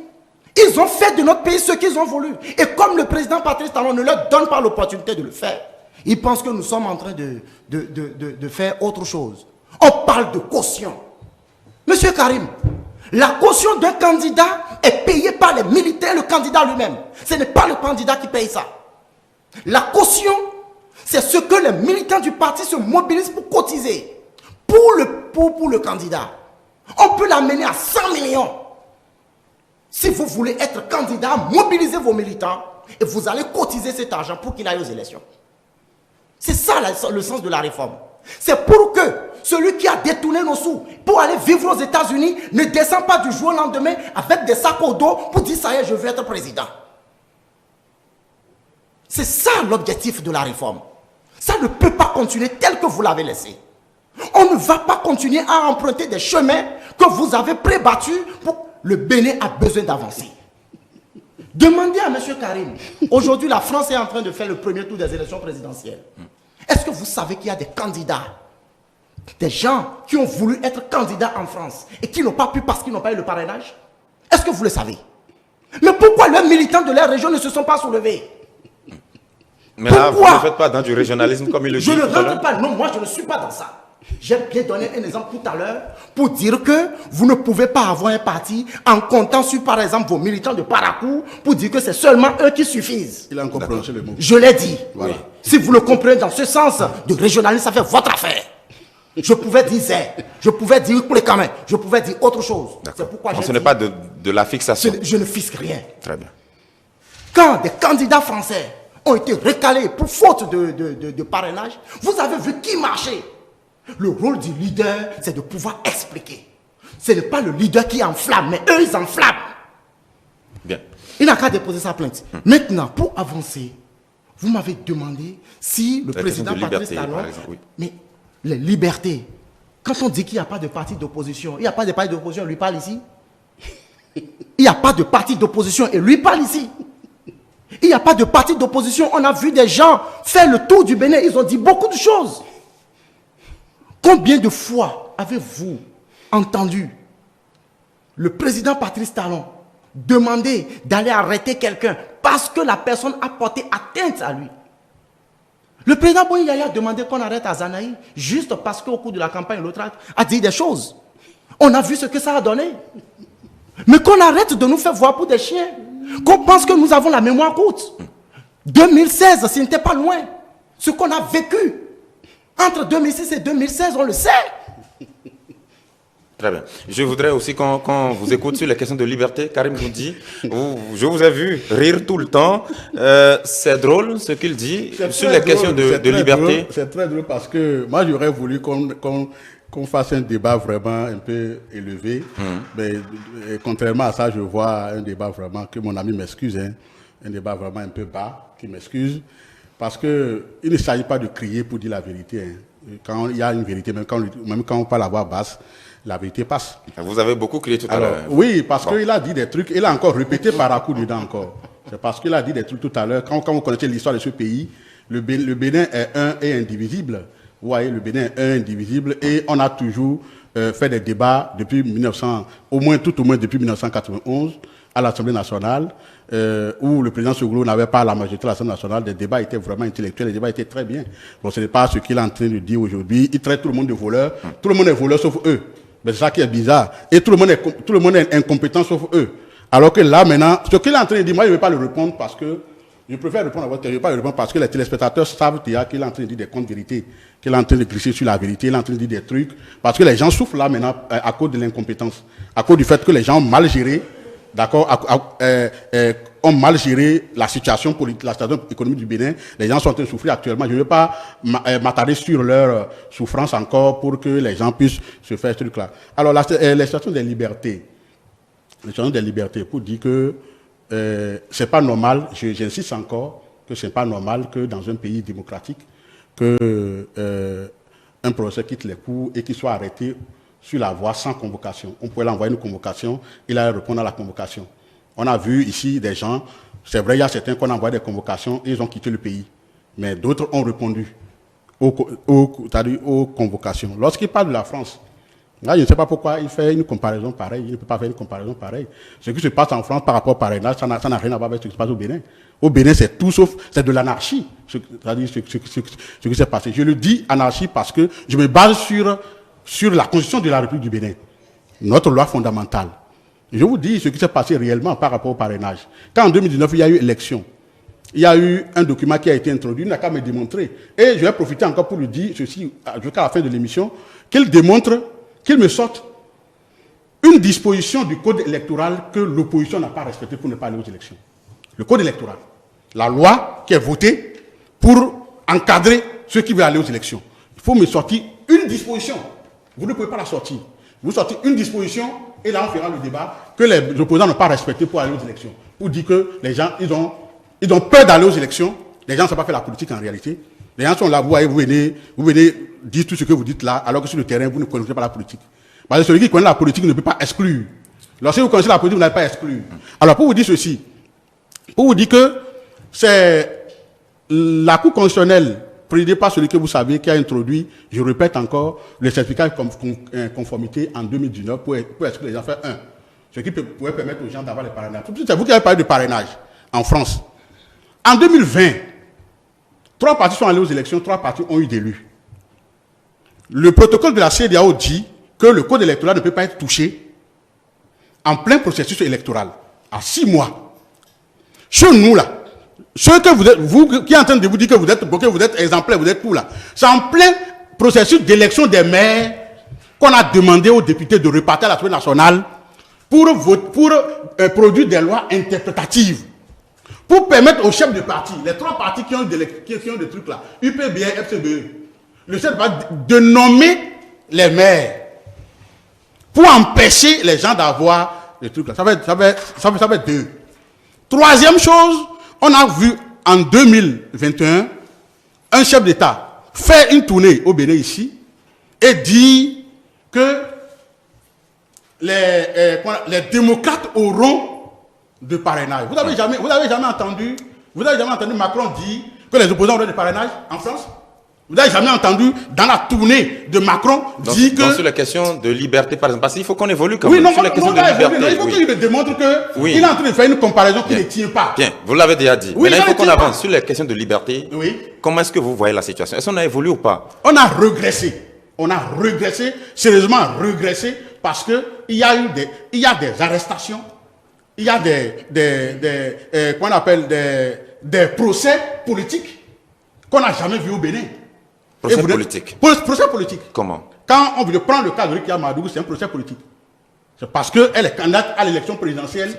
Ils ont fait de notre pays ce qu'ils ont voulu. Et comme le président Patrice Talon ne leur donne pas l'opportunité de le faire, ils pensent que nous sommes en train de faire autre chose. On parle de caution. Monsieur Karim, la caution d'un candidat est payée par les militaires, le candidat lui-même. Ce n'est pas le candidat qui paye ça. La caution, c'est ce que les militants du parti se mobilisent pour cotiser pour le candidat. On peut l'amener à 100 millions. Si vous voulez être candidat, mobilisez vos militants et vous allez cotiser cet argent pour qu'il aille aux élections. C'est ça le sens de la réforme. C'est pour que celui qui a détourné nos sous pour aller vivre aux États-Unis ne descend pas du jour au lendemain avec des sacs au dos pour dire ça y est, je veux être président. C'est ça l'objectif de la réforme. Ça ne peut pas continuer tel que vous l'avez laissé. On ne va pas continuer à emprunter des chemins que vous avez prébattus pour... Le Bénin a besoin d'avancer. Demandez à M. Karim. Aujourd'hui, la France est en train de faire le premier tour des élections présidentielles. Est-ce que vous savez qu'il y a des candidats, des gens qui ont voulu être candidats en France et qui n'ont pas pu parce qu'ils n'ont pas eu le parrainage? Est-ce que vous le savez? Mais pourquoi leurs militants de leur région ne se sont pas soulevés? Mais là, vous ne faites pas dans du régionalisme comme il le dit. Je ne rentre pas. Non, moi, je ne suis pas dans ça. J'ai bien donné un exemple tout à l'heure pour dire que vous ne pouvez pas avoir un parti en comptant sur, par exemple, vos militants de Parakou pour dire que c'est seulement eux qui suffisent. Il a encore prononcé le mot. Je l'ai dit. Voilà. Si vous le comprenez dans ce sens de régionalisme, ça fait votre affaire. Je pouvais dire Zé, je pouvais dire Koulékamé, je pouvais dire autre chose. C'est pourquoi ce n'est pas de la fixation. Je ne fisque rien. Très bien. Quand des candidats français ont été recalés pour faute de parrainage, vous avez vu qui marchait. Le rôle du leader, c'est de pouvoir expliquer. Ce n'est pas le leader qui enflamme, mais eux, ils enflamment. Bien. Il n'a qu'à déposer sa plainte. Maintenant, pour avancer, vous m'avez demandé si le président Patrice Talon... Oui. Mais les libertés, quand on dit qu'il n'y a pas de parti d'opposition, il n'y a pas de parti d'opposition, lui parle ici. Il n'y a pas de parti d'opposition et lui parle ici. Il n'y a pas de parti d'opposition. On a vu des gens faire le tour du Bénin. Ils ont dit beaucoup de choses. Combien de fois avez-vous entendu le président Patrice Talon demander d'aller arrêter quelqu'un parce que la personne a porté atteinte à lui? Le président Boni Yaya a demandé qu'on arrête Azanaï juste parce qu'au cours de la campagne, l'autre a dit des choses. On a vu ce que ça a donné. Mais qu'on arrête de nous faire voir pour des chiens. Qu'on pense que nous avons la mémoire courte. 2016, ce n'était pas loin. Ce qu'on a vécu entre 2006 et 2016, on le sait. Très bien. Je voudrais aussi qu'on vous écoute sur les questions de liberté. Karim vous dit, je vous ai vu rire tout le temps. C'est drôle ce qu'il dit sur les questions de liberté. C'est très drôle parce que moi j'aurais voulu qu'on fasse un débat vraiment un peu élevé. Mais contrairement à ça, je vois un débat vraiment, que mon ami m'excuse, hein, un débat vraiment un peu bas, qui m'excuse. Parce qu'il ne s'agit pas de crier pour dire la vérité. Hein. Quand il y a une vérité, même quand on parle à voix basse, la vérité passe. Vous avez beaucoup crié tout à l'heure. Oui, parce qu'il a dit des trucs, il a encore répété par à coup dedans encore. C'est parce qu'il a dit des trucs tout à l'heure. Quand vous connaissez l'histoire de ce pays, le Bénin est un et indivisible. Vous voyez, le Bénin est un indivisible et on a toujours fait des débats depuis 1900, tout au moins depuis 1991 à l'Assemblée nationale, où le président Soglo n'avait pas la majorité de l'Assemblée nationale. Des débats étaient vraiment intellectuels, les débats étaient très bien. Bon, ce n'est pas ce qu'il est en train de dire aujourd'hui. Il traite tout le monde de voleurs. Tout le monde est voleur sauf eux. Mais c'est ça qui est bizarre. Et tout le monde est incompétent sauf eux. Alors que là, maintenant, ce qu'il est en train de dire, moi, je ne vais pas le répondre parce que je préfère répondre à votre question. Je ne vais pas le répondre parce que les téléspectateurs savent qu'il est en train de dire des contre-vérités, qu'il est en train de glisser sur la vérité, il est en train de dire des trucs. Parce que les gens souffrent là maintenant à cause de l'incompétence, à cause du fait que les gens ont mal géré, d'accord, ont mal géré la situation politique, la situation économique du Bénin. Les gens sont en train de souffrir actuellement. Je ne vais pas m'attarder sur leur souffrance encore pour que les gens puissent se faire ce truc-là. Alors, la situation des libertés. La situation des libertés, pour dire que c'est pas normal, j'insiste encore, que c'est pas normal que dans un pays démocratique, que un professeur quitte les cours et qu'il soit arrêté sur la voie sans convocation. On pouvait l'envoyer une convocation, il allait répondre à la convocation. On a vu ici des gens, c'est vrai, il y a certains qu'on envoie des convocations et ils ont quitté le pays. Mais d'autres ont répondu aux convocations. Lorsqu'il parle de la France, là, je ne sais pas pourquoi il fait une comparaison pareille. Il ne peut pas faire une comparaison pareille. Ce qui se passe en France par rapport au parrainage, ça n'a rien à voir avec ce qui se passe au Bénin. Au Bénin, c'est tout sauf, c'est de l'anarchie. C'est-à-dire ce qui s'est passé. Je le dis anarchie parce que je me base sur la Constitution de la République du Bénin, notre loi fondamentale. Je vous dis ce qui s'est passé réellement par rapport au parrainage. Quand en 2019, il y a eu élection, il y a eu un document qui a été introduit, il n'a qu'à me démontrer. Et je vais profiter encore pour lui dire ceci, jusqu'à la fin de l'émission, qu'il démontre, qu'il me sorte une disposition du code électoral que l'opposition n'a pas respectée pour ne pas aller aux élections. Le code électoral. La loi qui est votée pour encadrer ceux qui veulent aller aux élections. Il faut me sortir une disposition. Vous ne pouvez pas la sortir. Vous sortez une disposition et là on fera le débat que les opposants n'ont pas respecté pour aller aux élections. Pour dire que les gens, ils ont peur d'aller aux élections. Les gens ne savent pas faire la politique en réalité. Les gens sont là, vous voyez, vous venez dire tout ce que vous dites là, alors que sur le terrain, vous ne connaissez pas la politique. Parce que celui qui connaît la politique ne peut pas exclure. Lorsque vous connaissez la politique, vous n'avez pas exclu. Alors, pour vous dire ceci, pour vous dire que c'est la Cour constitutionnelle, présidée par celui que vous savez, qui a introduit, je répète encore, le certificat de conformité en 2019 pour exclure les gens faire un. Ce qui pourrait permettre aux gens d'avoir les parrainages. C'est vous qui avez parlé de parrainage en France. En 2020, 3 partis sont allés aux élections, 3 partis ont eu d'élus. Le protocole de la CEDEAO dit que le code électoral ne peut pas être touché en plein processus électoral, à 6 mois. Chez nous, là, ce que vous êtes, vous qui êtes en train de vous dire que vous êtes bloqué, vous êtes exemplaire, vous êtes tout là, c'est en plein processus d'élection des maires qu'on a demandé aux députés de repartir à l'Assemblée nationale pour produire des lois interprétatives, pour permettre aux chefs de parti, les 3 partis qui ont des trucs là, UPBA, FCBE, le chef de parti de nommer les maires pour empêcher les gens d'avoir des trucs là. Ça va être 2. Troisième chose, on a vu en 2021 un chef d'État faire une tournée au Bénin ici et dire que les démocrates auront de parrainage. Vous avez jamais entendu Macron dire que les opposants auraient de parrainage en France? Vous n'avez jamais entendu dans la tournée de Macron dire que... Donc sur la question de liberté, par exemple, parce qu'il faut qu'on évolue quand même. Oui, non, sur la question de liberté. Il faut qu'il me démontre qu'il est en train de faire une comparaison qui ne tient pas. Bien, vous l'avez déjà dit. Oui, maintenant, il faut qu'on avance sur les questions de liberté. Oui. Comment est-ce que vous voyez la situation? Est-ce qu'on a évolué ou pas? On a régressé. On a régressé, sérieusement régressé, parce qu'il y a des arrestations, il y a des procès politiques qu'on n'a jamais vus au Bénin. Procès politique. Procès politique. Comment? Quand on prend le cas de Rikia Madougou, c'est un procès politique. C'est parce qu'elle est candidate à l'élection présidentielle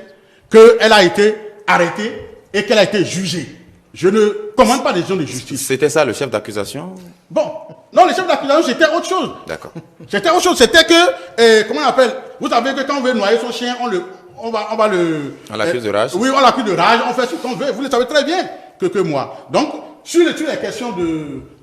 qu'elle a été arrêtée et qu'elle a été jugée. Je ne commande pas des décisions de justice. C'était ça le chef d'accusation? Bon, non, le chef d'accusation, c'était autre chose. D'accord. C'était autre chose. C'était que, comment on appelle? Vous savez que quand on veut noyer son chien, on l'accuse de rage? Oui, on l'accuse de rage, on fait ce qu'on veut. Vous le savez très bien que moi. Donc, sur les questions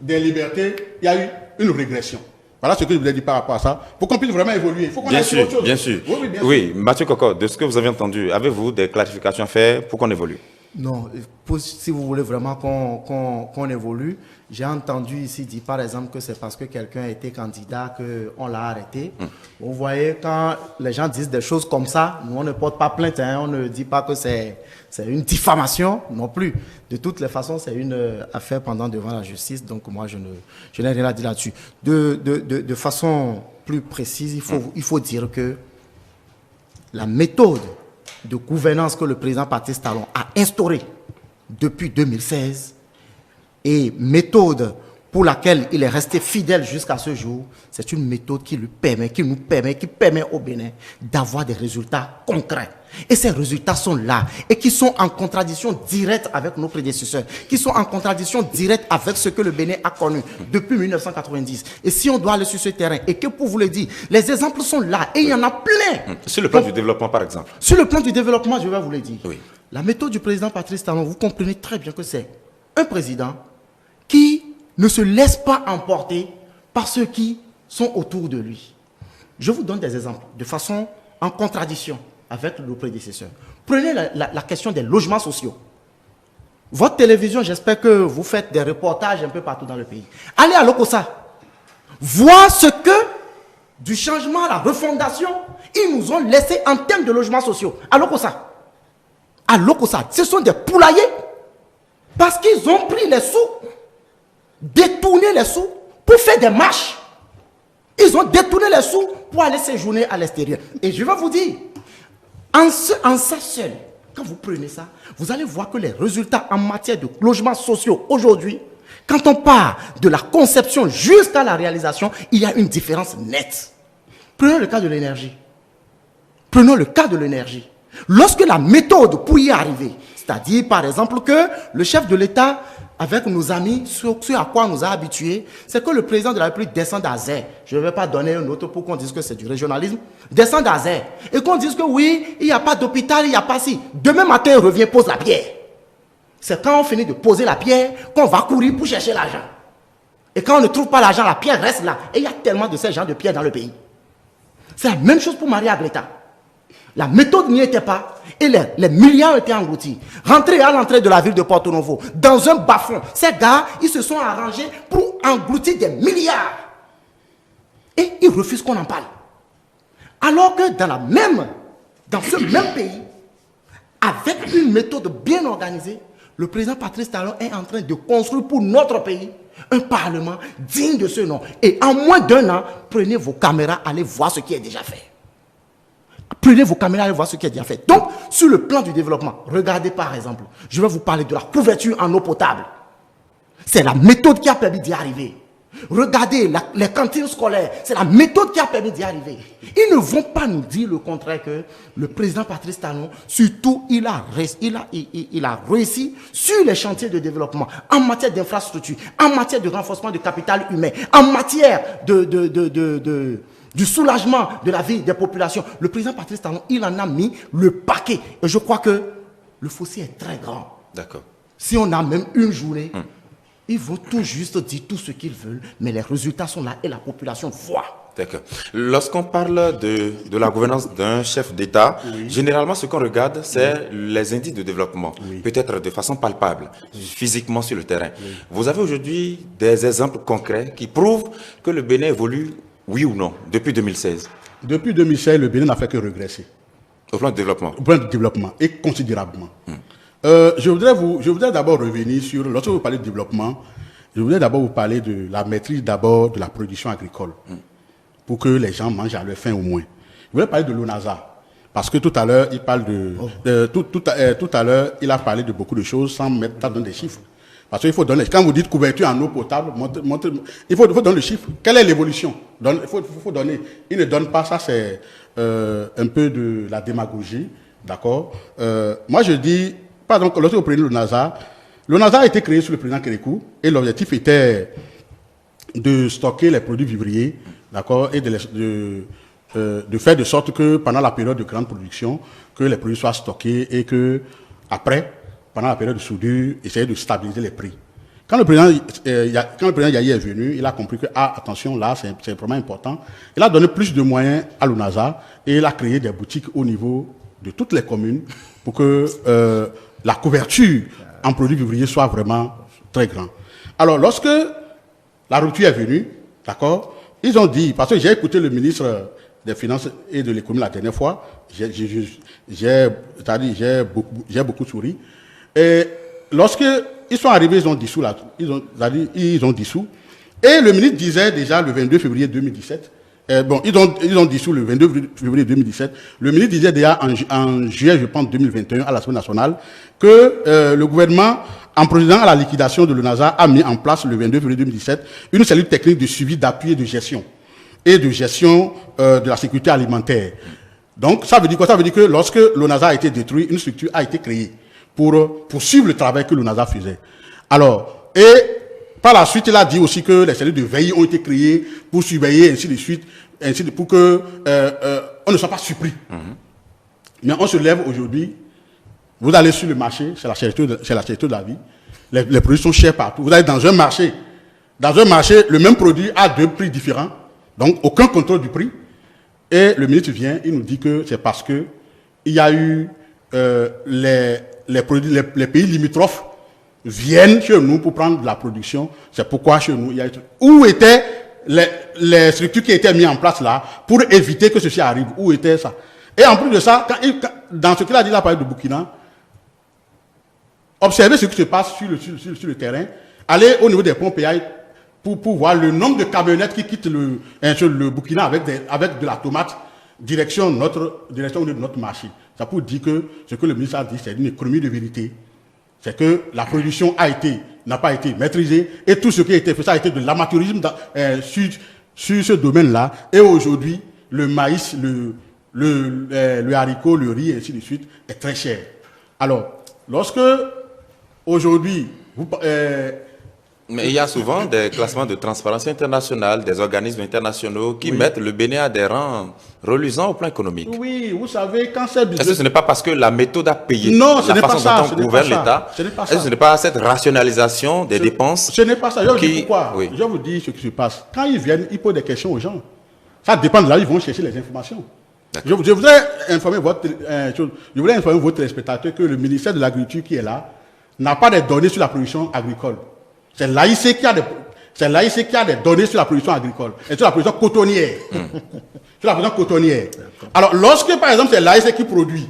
des libertés, il y a eu une régression. Voilà ce que je voulais dire par rapport à ça. Pour qu'on puisse vraiment évoluer, il faut qu'on aille sur autre chose. Bien sûr. Oui, Mathieu Koko, de ce que vous avez entendu, avez-vous des clarifications à faire pour qu'on évolue? Non, si vous voulez vraiment qu'on évolue, j'ai entendu ici dire par exemple que c'est parce que quelqu'un a été candidat qu'on l'a arrêté. Vous voyez, quand les gens disent des choses comme ça, nous on ne porte pas plainte, hein, on ne dit pas que c'est une diffamation non plus. De toutes les façons, c'est une affaire pendant devant la justice, donc moi je n'ai rien à dire là-dessus. De façon plus précise, il faut dire que la méthode de gouvernance que le président Patrice Talon a instaurée depuis 2016 et méthode pour laquelle il est resté fidèle jusqu'à ce jour, c'est une méthode qui permet au Bénin d'avoir des résultats concrets. Et ces résultats sont là et qui sont en contradiction directe avec nos prédécesseurs, qui sont en contradiction directe avec ce que le Bénin a connu depuis 1990. Et si on doit aller sur ce terrain, et que pour vous le dire, les exemples sont là et il y en a plein. Sur le plan du développement, par exemple. Sur le plan du développement, je vais vous le dire. Oui. La méthode du président Patrice Talon, vous comprenez très bien que c'est un président qui ne se laisse pas emporter par ceux qui sont autour de lui. Je vous donne des exemples de façon en contradiction avec le prédécesseur. Prenez la question des logements sociaux. Votre télévision, j'espère que vous faites des reportages un peu partout dans le pays. Allez à Lokossa. Voir ce que, du changement à la refondation, ils nous ont laissé en termes de logements sociaux. À Lokossa. À Lokossa. Ce sont des poulaillers. Parce qu'ils ont pris les sous, détourné les sous pour faire des marches. Ils ont détourné les sous pour aller séjourner à l'extérieur. Et je vais vous dire, en ça seul, quand vous prenez ça, vous allez voir que les résultats en matière de logements sociaux aujourd'hui, quand on part de la conception jusqu'à la réalisation, il y a une différence nette. Prenons le cas de l'énergie. Prenons le cas de l'énergie. Lorsque la méthode pour y arriver, c'est-à-dire par exemple que le chef de l'État, avec nos amis, ce à quoi on nous a habitués, c'est que le président de la République descend d'Azer. Je ne vais pas donner un autre pour qu'on dise que c'est du régionalisme. Descend d'Azer. Et qu'on dise que oui, il n'y a pas d'hôpital, il n'y a pas si. Demain matin, il revient, pose la pierre. C'est quand on finit de poser la pierre qu'on va courir pour chercher l'argent. Et quand on ne trouve pas l'argent, la pierre reste là. Et il y a tellement de ces gens de pierre dans le pays. C'est la même chose pour Maria Agreta. La méthode n'y était pas. Et les milliards étaient engloutis. Rentrés à l'entrée de la ville de Porto Novo, dans un bas-fond, ces gars, ils se sont arrangés pour engloutir des milliards. Et ils refusent qu'on en parle. Alors que dans ce même pays, avec une méthode bien organisée, le président Patrice Talon est en train de construire pour notre pays un parlement digne de ce nom. Et en moins d'1 an, prenez vos caméras, allez voir ce qui est déjà fait. Prenez vos caméras, allez voir ce qui est déjà fait. Donc, sur le plan du développement, regardez par exemple, je vais vous parler de la couverture en eau potable. C'est la méthode qui a permis d'y arriver. Regardez les cantines scolaires, c'est la méthode qui a permis d'y arriver. Ils ne vont pas nous dire le contraire que le président Patrice Talon, surtout, il a réussi sur les chantiers de développement, en matière d'infrastructure, en matière de renforcement du capital humain, en matière du soulagement de la vie des populations. Le président Patrice Talon, il en a mis le paquet. Et je crois que le fossé est très grand. D'accord. Si on a même une journée, ils vont tout juste dire tout ce qu'ils veulent, mais les résultats sont là et la population voit. D'accord. Lorsqu'on parle de la gouvernance d'un chef d'État, généralement ce qu'on regarde, c'est les indices de développement, peut-être de façon palpable, physiquement sur le terrain. Vous avez aujourd'hui des exemples concrets qui prouvent que le Bénin évolue, oui ou non, depuis 2016? Depuis 2016, le Bénin n'a fait que régresser. Au plan de développement? Au plan de développement, et considérablement. Je voudrais d'abord revenir sur, lorsque vous parlez de développement, je voudrais d'abord vous parler de la maîtrise d'abord de la production agricole, pour que les gens mangent à leur faim au moins. Je voudrais parler de l'ONASA, parce que tout à l'heure, il parle tout à l'heure, il a parlé de beaucoup de choses sans mettre dans des chiffres. Parce qu'il faut donner, quand vous dites couverture en eau potable, il faut donner le chiffre. Quelle est l'évolution? Il faut donner. Il ne donne pas, ça c'est un peu de la démagogie, d'accord? Moi je dis, pardon, lorsque vous prenez l'ONASA a été créé sous le président Kérékou et l'objectif était de stocker les produits vivriers, d'accord, et de faire de sorte que pendant la période de grande production, que les produits soient stockés et que après, pendant la période de soudure, essayer de stabiliser les prix. Quand le président Yahi est venu, il a compris que, attention, là, c'est vraiment important. Il a donné plus de moyens à l'ONASA et il a créé des boutiques au niveau de toutes les communes pour que la couverture en produits vivriers soit vraiment très grande. Alors, lorsque la rupture est venue, d'accord, ils ont dit, parce que j'ai écouté le ministre des Finances et de l'économie la dernière fois, j'ai beaucoup souri. Et lorsque ils sont arrivés, ils ont dissous. Et le ministre disait déjà le 22 février 2017, ils ont dissous le 22 février 2017. Le ministre disait déjà en juillet, je pense, 2021, à l'Assemblée nationale, que le gouvernement, en procédant à la liquidation de l'ONASA, a mis en place le 22 février 2017 une cellule technique de suivi, d'appui et de gestion. Et de gestion de la sécurité alimentaire. Donc, ça veut dire quoi? Ça veut dire que lorsque l'ONASA a été détruit, une structure a été créée pour poursuivre le travail que l'ONASA faisait. Alors, et par la suite, il a dit aussi que les cellules de veille ont été créées pour surveiller, ainsi de suite, pour que on ne soit pas surpris. Mais on se lève aujourd'hui, vous allez sur le marché, c'est la cherté de la vie, les produits sont chers partout. Vous allez dans un marché, le même produit a 2 prix différents, donc aucun contrôle du prix. Et le ministre vient, il nous dit que c'est parce que il y a eu les pays limitrophes viennent chez nous pour prendre de la production. C'est pourquoi chez nous, il y a... Où étaient les structures qui étaient mises en place là pour éviter que ceci arrive? Où était ça? Et en plus de ça, dans ce qu'il a dit, il a parlé de Burkina. Observez ce qui se passe sur le terrain. Allez au niveau des ponts péages pour voir le nombre de camionnettes qui quittent le Burkina avec de la tomate direction de notre marché. Ça pour dire que ce que le ministre a dit, c'est une économie de vérité. C'est que la production n'a pas été maîtrisée et tout ce qui a été fait, ça a été de l'amateurisme sur ce domaine-là. Et aujourd'hui, le maïs, le haricot, le riz, et ainsi de suite, est très cher. Alors, lorsque aujourd'hui, Mais il y a souvent des classements de transparence internationale, des organismes internationaux qui mettent le Bénin à des rangs reluisants au plan économique. Oui, vous savez, quand c'est... Est-ce que ce n'est pas parce que la méthode a payé Non, ce la n'est pas façon ça, dont ce on n'est gouverne pas ça. l'État? Ce n'est pas Est-ce que ça. ce n'est pas cette rationalisation des dépenses? Ce n'est pas ça. Je vais vous dire pourquoi. Oui. Je vais vous dire ce qui se passe. Quand ils viennent, ils posent des questions aux gens. Ça dépend de là où ils vont chercher les informations. Je voudrais informer votre téléspectateur que le ministère de l'Agriculture qui est là n'a pas de données sur la production agricole. C'est l'AIC qui a des données sur la production agricole et sur la production cotonnière. Sur la production cotonnière. Alors, lorsque, par exemple, c'est l'AIC qui produit,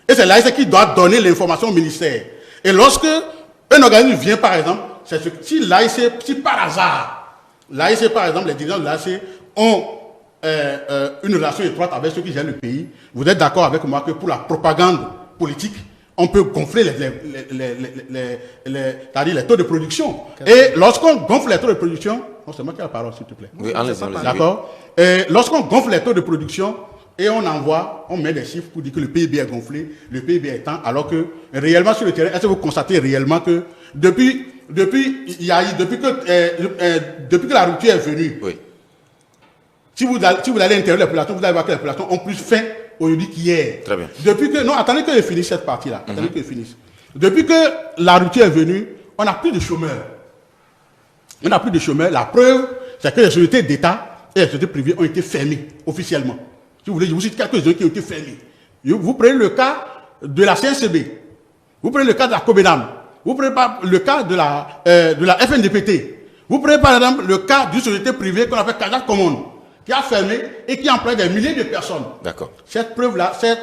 et c'est l'AIC qui doit donner l'information au ministère, et lorsque un organisme vient, par exemple, si l'AIC, si par hasard, l'AIC, par exemple, les dirigeants de l'AIC ont une relation étroite avec ceux qui gèrent le pays, vous êtes d'accord avec moi que pour la propagande politique, on peut gonfler les taux de production. Et lorsqu'on gonfle les taux de production, non, c'est moi qui ai la parole, s'il te plaît. Oui, allez-y. D'accord. Et lorsqu'on gonfle les taux de production et on met des chiffres pour dire que le PIB est gonflé, le PIB est temps, alors que réellement sur le terrain, est-ce que vous constatez réellement que depuis que la rupture est venue, Oui. si vous allez à l'intérieur de la population, vous allez voir que les populations ont plus faim aujourd'hui qu'hier. Très bien. Attendez que je finisse cette partie-là. Attendez que je finisse. Depuis que la rupture est venue, on n'a plus de chômeurs. On n'a plus de chômeurs. La preuve, c'est que les sociétés d'État et les sociétés privées ont été fermées officiellement. Si vous voulez, je vous cite quelques-uns qui ont été fermés. Vous prenez le cas de la CNCB. Vous prenez le cas de la Cobenam. Vous prenez le cas de la FNDPT. Vous prenez par exemple le cas d'une société privée qu'on appelle Kajak Common, qui a fermé et qui emploie des milliers de personnes. D'accord. Cette preuve-là, ces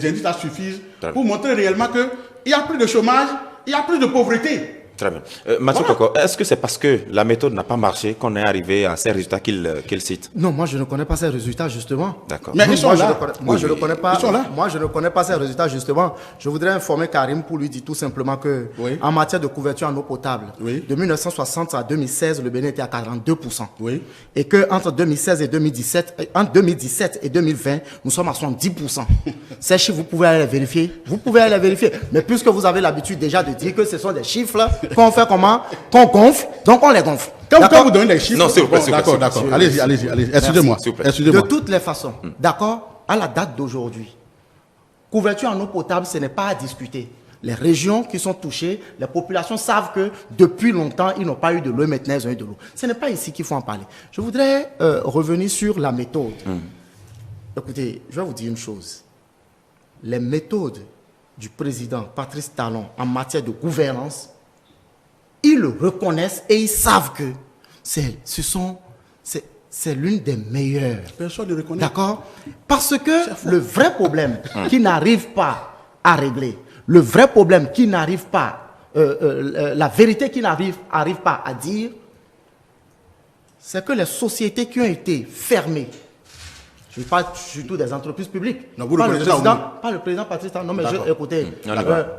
indices-là suffisent pour montrer réellement qu'il n'y a plus de chômage, il n'y a plus de pauvreté. Très bien. Mathieu Koko, est-ce que c'est parce que la méthode n'a pas marché qu'on est arrivé à ces résultats qu'il cite? Non, moi je ne connais pas ces résultats justement. D'accord. Mais ils sont là. Moi je ne connais pas. Ils sont là. Moi je ne connais pas ces résultats justement. Je voudrais informer Karim pour lui dire tout simplement que en matière de couverture en eau potable, de 1960 à 2016, le Bénin était à 42%. Oui. Et que entre 2016 et 2017, entre 2017 et 2020, nous sommes à 70%. Ces chiffres, vous pouvez aller les vérifier. Vous pouvez aller les vérifier. Mais puisque vous avez l'habitude déjà de dire que ce sont des chiffres là, qu'on fait comment? Qu'on gonfle, donc on les gonfle. Quand vous donnez des chiffres... Non, s'il vous plaît, s'il vous plaît. D'accord. Allez-y. Excusez-moi. De toutes les façons, d'accord, à la date d'aujourd'hui, couverture en eau potable, ce n'est pas à discuter. Les régions qui sont touchées, les populations savent que depuis longtemps, ils n'ont pas eu de l'eau, maintenant ils ont eu de l'eau. Ce n'est pas ici qu'il faut en parler. Je voudrais revenir sur la méthode. Écoutez, je vais vous dire une chose. Les méthodes du président Patrice Talon en matière de gouvernance, ils le reconnaissent et ils savent que c'est l'une des meilleures. Personne ne reconnaît. D'accord? Parce que le vrai problème qui n'arrive pas à régler, le vrai problème qui n'arrive pas, la vérité qui n'arrive pas à dire, c'est que les sociétés qui ont été fermées, je parle surtout des entreprises publiques. Non, vous pas le président Patrice Talon. Non, mais écoutez,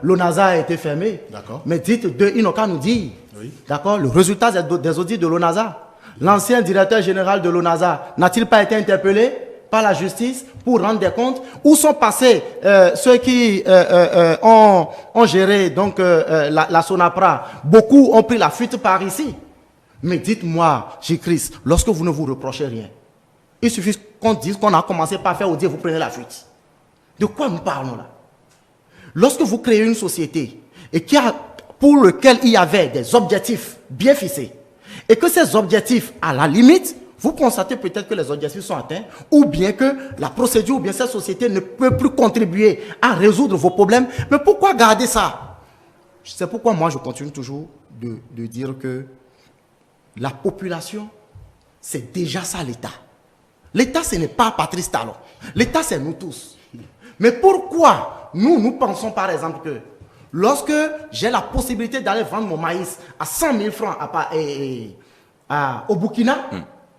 l'ONASA a été fermé. Mais ils n'ont qu'à nous dire. Oui. D'accord? Le résultat des audits de l'ONASA. L'ancien directeur général de l'ONASA n'a-t-il pas été interpellé par la justice pour rendre des comptes? Où sont passés ceux qui ont géré donc, la Sonapra? Beaucoup ont pris la fuite par ici. Mais dites-moi, J-Christ, lorsque vous ne vous reprochez rien, il suffit qu'on dise qu'on a commencé par faire audit, vous prenez la fuite. De quoi nous parlons là? Lorsque vous créez une société et pour lequel il y avait des objectifs bien fixés, et que ces objectifs, à la limite, vous constatez peut-être que les objectifs sont atteints, ou bien que la procédure, ou bien cette société ne peut plus contribuer à résoudre vos problèmes, mais pourquoi garder ça? C'est pourquoi moi je continue toujours de dire que la population, c'est déjà ça l'État. L'État, ce n'est pas Patrice Talon. L'État, c'est nous tous. Mais pourquoi nous pensons par exemple que lorsque j'ai la possibilité d'aller vendre mon maïs à 100 000 francs au Burkina,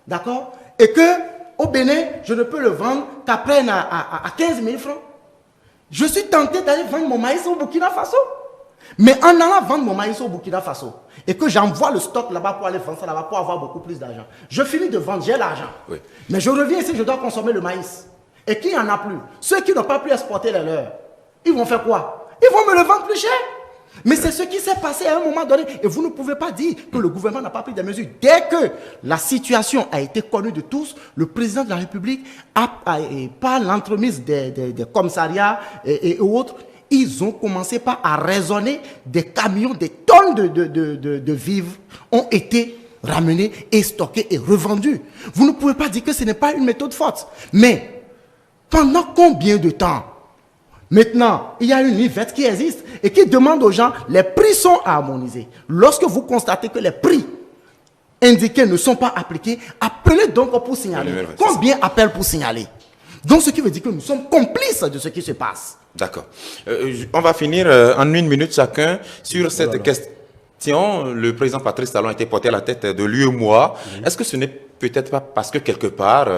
d'accord, et qu'au Bénin, je ne peux le vendre qu'après à 15 000 francs, je suis tenté d'aller vendre mon maïs au Burkina Faso. Mais en allant vendre mon maïs au Burkina Faso et que j'envoie le stock là-bas pour aller vendre ça là-bas pour avoir beaucoup plus d'argent, je finis de vendre, j'ai l'argent. Oui. Mais je reviens ici, je dois consommer le maïs. Et qui n'en a plus? Ceux qui n'ont pas pu exporter les leurs, ils vont faire quoi? Ils vont me le vendre plus cher. Mais c'est ce qui s'est passé à un moment donné. Et vous ne pouvez pas dire que le gouvernement n'a pas pris des mesures. Dès que la situation a été connue de tous, le président de la République, par l'entremise des commissariats et autres, ils ont commencé par à raisonner. Des camions, des tonnes de vivres ont été ramenés et stockés et revendus. Vous ne pouvez pas dire que ce n'est pas une méthode forte. Mais pendant combien de temps? Maintenant, il y a une IVET qui existe et qui demande aux gens, les prix sont harmonisés. Lorsque vous constatez que les prix indiqués ne sont pas appliqués, appelez donc pour signaler. Combien appellent pour signaler? Donc, ce qui veut dire que nous sommes complices de ce qui se passe. D'accord. On va finir en une minute chacun sur cette question. Le président Patrice Talon a été porté à la tête de l'UEMOA. Est-ce que ce n'est peut-être pas parce que quelque part,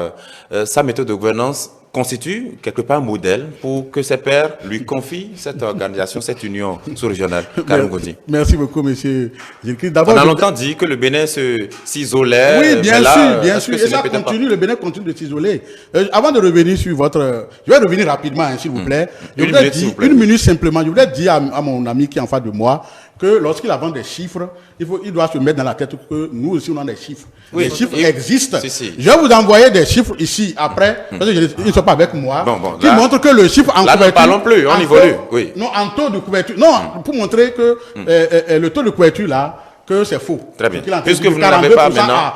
sa méthode de gouvernance constitue quelque part un modèle pour que ses pairs lui confient cette organisation, cette union sous-régionale? Karim Goudi. Merci beaucoup, monsieur. On a longtemps dit que le Bénin s'isolait. Oui, bien sûr. Et ça continue, le Bénin continue de s'isoler. Avant de revenir sur votre... Je vais revenir rapidement, hein, s'il vous plaît. Une minute simplement. Je voulais dire à mon ami qui est en face de moi que lorsqu'il avance des chiffres, il doit se mettre dans la tête que nous aussi, on a des chiffres. Oui, les chiffres existent. Si. Je vais vous envoyer des chiffres ici, après, parce qu'ils ne sont pas avec moi, qui là, montrent que le chiffre en couverture... Là, ne parlons plus, on évolue. Oui. Non, en taux de couverture. Non, pour montrer que le taux de couverture, là, que c'est faux. Très bien. Puisque vous ne l'avez pas maintenant...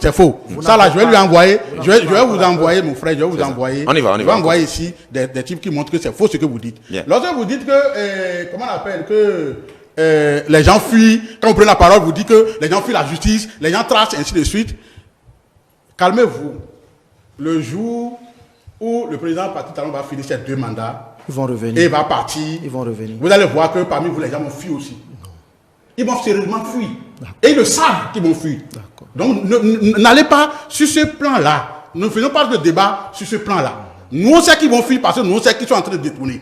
C'est faux. Ça, là, je vais lui envoyer. Je vais vous envoyer, mon frère, je vais vous envoyer. On y va. Je vais envoyer ici des types qui montrent que c'est faux ce que vous dites. Bien. Lorsque vous dites que... comment on appelle que... les gens fuient, quand vous prenez la parole, vous dites que les gens fuient la justice, les gens tracent, ainsi de suite. Calmez-vous. Le jour où le président Patrice Talon va finir ses 2 mandats, ils vont revenir. Et il va partir. Ils vont revenir. Vous allez voir que parmi vous, les gens vont fuir aussi. Ils vont sérieusement fuir. Et ils le savent qu'ils vont fuir. Donc, n'allez pas sur ce plan-là. Ne faisons pas de débat sur ce plan-là. Nous, on sait qu'ils vont fuir parce que nous, on sait qu'ils sont en train de détourner.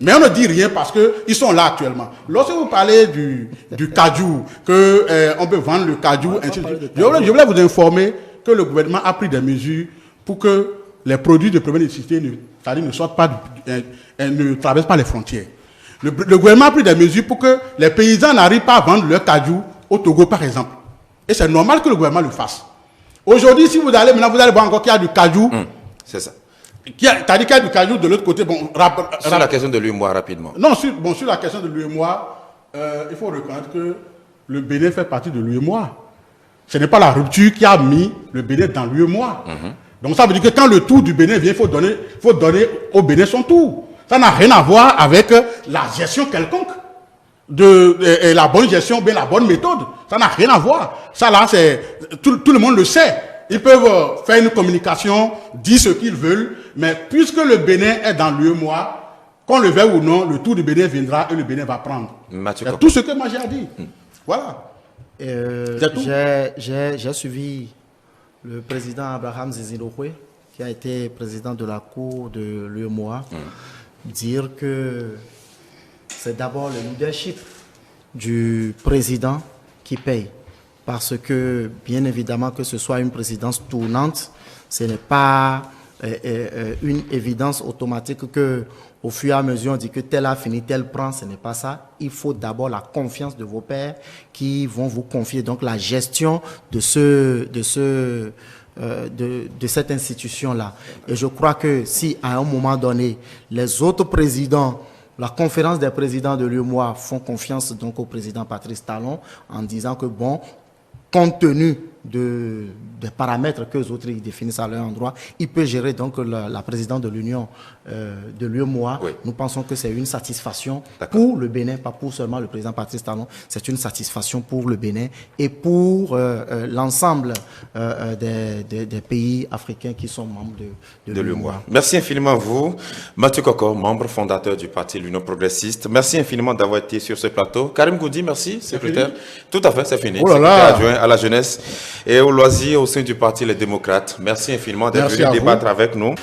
Mais on ne dit rien parce qu'ils sont là actuellement. Lorsque vous parlez du cajou, qu'on peut vendre le cajou, ainsi de suite, je voulais vous informer que le gouvernement a pris des mesures pour que les produits de première nécessité ne sortent pas, ne traversent pas les frontières. Le gouvernement a pris des mesures pour que les paysans n'arrivent pas à vendre leur cajou au Togo, par exemple. Et c'est normal que le gouvernement le fasse. Aujourd'hui, si vous allez voir encore qu'il y a du cajou. C'est ça. T'as dit qu'il y a du cajou de l'autre côté. Bon, sur la question de l'UEMOA, rapidement. Non, sur la question de l'UEMOA, il faut reconnaître que le Bénin fait partie de l'UEMOA. Ce n'est pas la rupture qui a mis le Bénin dans l'UEMOA. Donc ça veut dire que quand le tour du Bénin vient, il faut donner au Bénin son tour. Ça n'a rien à voir avec la gestion quelconque, la bonne gestion, bien la bonne méthode. Ça n'a rien à voir. Ça là, tout le monde le sait. Ils peuvent faire une communication, dire ce qu'ils veulent, mais puisque le Bénin est dans l'UEMOA, qu'on le veuille ou non, le tour du Bénin viendra et le Bénin va prendre. C'est tout ce que moi j'ai dit. Voilà. J'ai suivi le président Abraham Zizilokwe, qui a été président de la Cour de l'UEMOA, dire que c'est d'abord le leadership du président qui paye. Parce que, bien évidemment, que ce soit une présidence tournante, ce n'est pas une évidence automatique que, au fur et à mesure, on dit que tel a fini, tel prend. Ce n'est pas ça. Il faut d'abord la confiance de vos pairs qui vont vous confier donc la gestion de cette institution-là. Et je crois que si, à un moment donné, les autres présidents, la conférence des présidents de l'UEMOA font confiance donc au président Patrice Talon en disant que, bon, compte tenu des paramètres que les autres définissent à leur endroit, il peut gérer donc la présidente de l'Union de l'UEMOA. Oui. Nous pensons que c'est une satisfaction pour le Bénin, pas pour seulement le président Patrice Talon, c'est une satisfaction pour le Bénin et pour l'ensemble des pays africains qui sont membres de l'UEMOA. Merci infiniment à vous, Mathieu Koko, membre fondateur du parti l'Union progressiste. Merci infiniment d'avoir été sur ce plateau. Karim Goudi, merci, secrétaire. Tout à fait, c'est fini. Oh là là. Adjoint à la jeunesse et au loisir au sein du parti Les Démocrates. Merci infiniment d'être venu débattre avec nous.